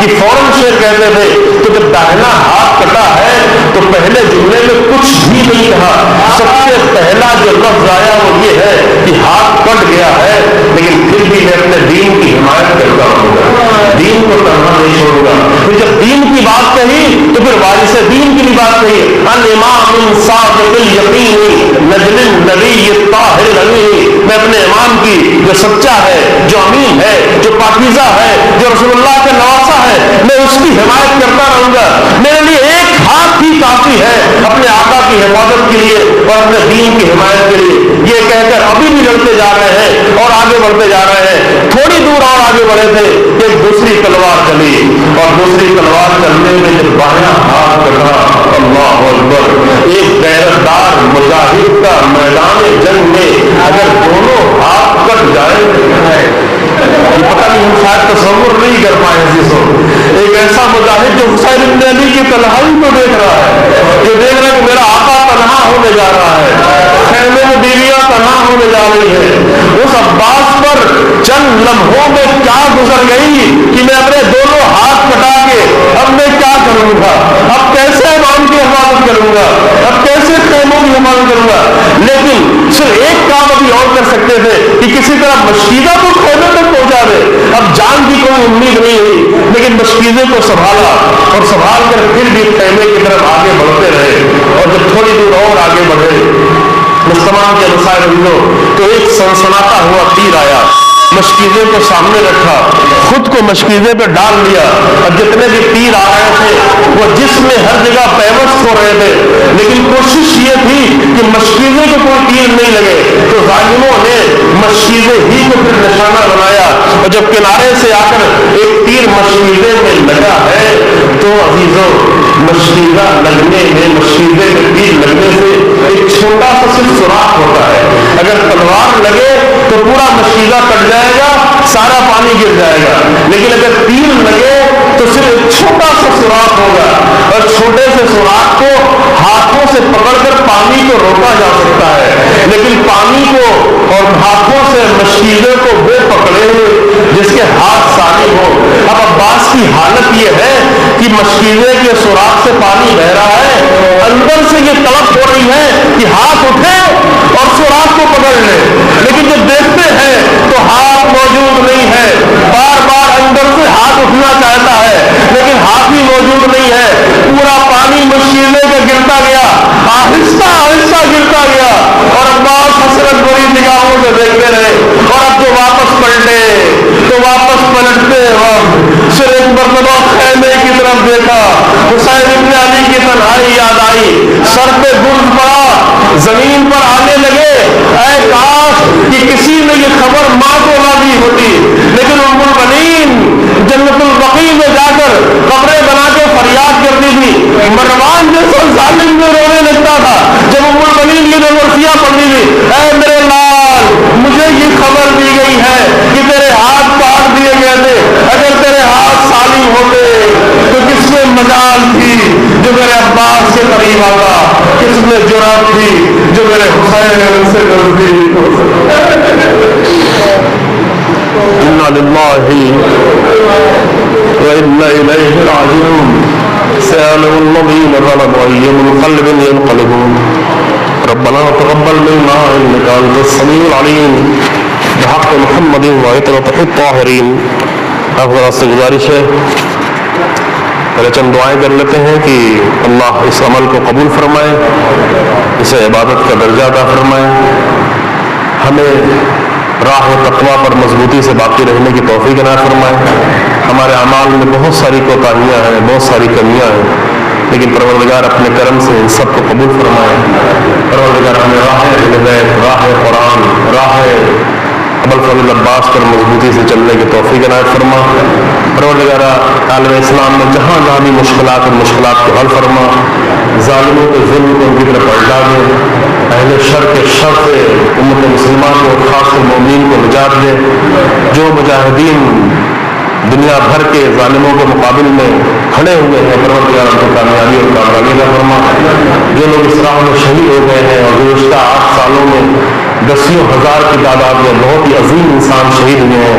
کہ فوراً شیخ کہتے تھے تو جب داہنا ہاتھ کٹا ہے تو پہلے جملے میں کچھ بھی نہیں کہا، سب سے پہلا جو لفظ آیا وہ یہ ہے کہ ہاتھ کٹ گیا ہے لیکن پھر بھی میں اپنے دین کی حمایت کرتا ہوں گا، دین کو تنہا نہیں چھوڑوں گا۔ پھر جب دین کی بات کہی تو پھر وارث دین کی بھی بات کہی، الامام صادق الیقین نجل النبی الطاہر الامین، میں اپنے امام کی جو سچا ہے، جو امین ہے، جو پاکیزہ ہے، جو رسول اللہ کا نواسا ہے، میں اس کی حمایت کرتا رہوں گا۔ میرے لیے ایک ہاتھ ہی کافی ہے اپنے آقا کی حفاظت کے لیے اور اپنے دین کی حمایت کے لیے۔ یہ کہہ کر ابھی بھی لڑتے جا رہے ہیں اور آگے بڑھتے جا رہے ہیں۔ تھوڑی دور اور آگے بڑھے تھے کہ دوسری تلوار چلی اور دوسری تلوار چلنے میں جب بایاں ہاتھ کٹا، اللہ اکبر، ایک غیرتدار مجاہد کا میدان جنگ میں اگر دونوں ہاتھ کٹ جائے یہ پتہ نہیں، ہم شاید تصور نہیں کر پائے عزیزوں۔ ایک ایسا مجاہد جو حسین بن علی کی تنہائی کو دیکھ رہا ہے، جو دیکھ رہا ہے کہ میرا آقا تنہا ہونے جا رہا ہے، خیمے میں بیویاں تنہا ہونے جا رہی ہیں، اس عباس پر چند لمحوں میں کیا گزر گئی کہ میں اپنے دونوں ہاتھ کٹا کے اب میں کیا کروں گا، اب کیسے امام کی حفاظت کروں گا، اب کیسے خیموں کی حفاظت کروں گا۔ لیکن صرف ایک کام ابھی اور کر سکتے تھے کہ کسی طرح مشکیزہ کو خیمے تک پہنچا دے، اب جان کی کوئی امید نہیں ہوئی، لیکن مشکیزے کو سنبھالا اور سنبھال کر پھر بھی خیمے کی طرف آگے بڑھتے رہے۔ اور جب تھوڑی دور اور آگے بڑھے مسلمان کے مسائل ہو تو ایک سنسناتا ہوا تیر آیا، مشکیزے کو سامنے رکھا، خود کو مشکیزے پہ ڈال لیا، اور جتنے بھی تیر آ رہے تھے وہ جسم میں ہر جگہ پیوست ہو رہے تھے، لیکن کوشش یہ تھی کہ مشکیزے کو کوئی تیر نہیں لگے، تو ظالموں نے مشکیزے ہی کو پھر نشانہ بنایا، اور جب کنارے سے آ کر ایک تیر مشکیزے میں لگا ہے تو عزیزوں مشکیزہ لگنے میں، مشکیزے میں تیر لگنے سے ایک چھوٹا سا صرف سوراخ ہوتا ہے، اگر تلوار لگے تو پورا مشکیزہ کٹ جائے گا، سارا پانی گر جائے گا، لیکن اگر تیر لگے تو صرف ایک چھوٹا سا سوراخ ہوگا، اور چھوٹے سے سوراخ کو ہاتھوں سے پکڑ کر پانی کو روکا جا سکتا ہے، لیکن پانی کو اور ہاتھوں سے مشکیزے کو وہ پکڑے ہوئے جس کے ہاتھ سالم ہو۔ اب عباس کی حالت یہ ہے کہ مشکیزے کے سوراخ سے پانی بہ رہا ہے، اندر سے یہ طلب ہو رہی ہے کہ ہاتھ اٹھے اور سوراخ کو پکڑ لے، لیکن جب دیکھتے ہیں تو ہاتھ موجود نہیں ہے، بار بار اندر سے ہاتھ اٹھنا چاہتا ہے لیکن ہاتھ ہی موجود نہیں ہے، پورا پانی مشکیزے کا گرتا گیا، آہستہ آہستہ گرتا گیا، اور عباس حسرت بھری نگاہوں سے دیکھتے رہے، اور اب جو واپس پلٹے تو واپس پلٹتے وقت صرف ایک مرتبہ خیمے کی طرف دیکھا، حسین ابن علی کی تنہائی یاد آئی، سر پہ گرد پڑا، زمین پر آنے لگے، اے کاش کہ کسی نے یہ خبر ماں کو نہ دی ہوتی، لیکن ام المؤمنین جنت البقیع میں جا کر قبریں بنا کے فریاد کرتی تھی، مروان جیسا ظالم میں رونے لگتا تھا جب ام المؤمنین یہ نورسیاں پڑھتی تھی، اے میرے لال مجھے یہ خبر دی گئی ہے کہ تیرے ہاتھ کاٹ دیے گئے تھے، اگر تیرے ہاتھ سالم ہوتے تو کس میں مجال تھی جو میرے عباس کے قریب آتا، کس میں جرأت تھی جو میرے حسین سے نزدیک ہو سکتا۔ انا للہ وانا الیہ راجعون، سيعلم الذين ظلموا أي منقلب ينقلبون، ربنا تقبل منا إنك أنت السميع العليم، بحق محمد وعترة الطاهرين۔ افضل سے گزارش ہے پہلے چند دعائیں کر لیتے ہیں کہ اللہ اس عمل کو قبول فرمائے، اسے عبادت کا درجہ عطا فرمائے، ہمیں راہ تقویٰ پر مضبوطی سے باقی رہنے کی توفیق عنایت فرمائے۔ ہمارے اعمال میں بہت ساری کوتاہیاں ہیں، بہت ساری کمیاں ہیں، لیکن پروردگار اپنے کرم سے ان سب کو قبول فرمائے۔ پروردگار ہمیں راہ ہدایت، راہ قرآن، راہ ابوالفضل عباس پر مضبوطی سے چلنے کی توفیق عنایت فرما۔ پروردگار عالم اسلام میں جہاں جہاں بھی مشکلات اور مشکلات کو حل فرما، ظالموں کے ظلم کو ان کی طرف پلٹا دے، اہل شر کے شر سے امت مسلمان کو، خاص مومنین کو نجات دے۔ جو مجاہدین دنیا بھر کے ظالموں کے مقابل میں کھڑے ہوئے ہیں، پروردگار ان کو کامیابی اور کامیابی عطا فرما۔ جو لوگ اس راہ میں شہید ہو گئے ہیں اور گزشتہ 8 سالوں میں 10,000 کی تعداد میں بہت ہی عظیم انسان شہید ہوئے ہیں،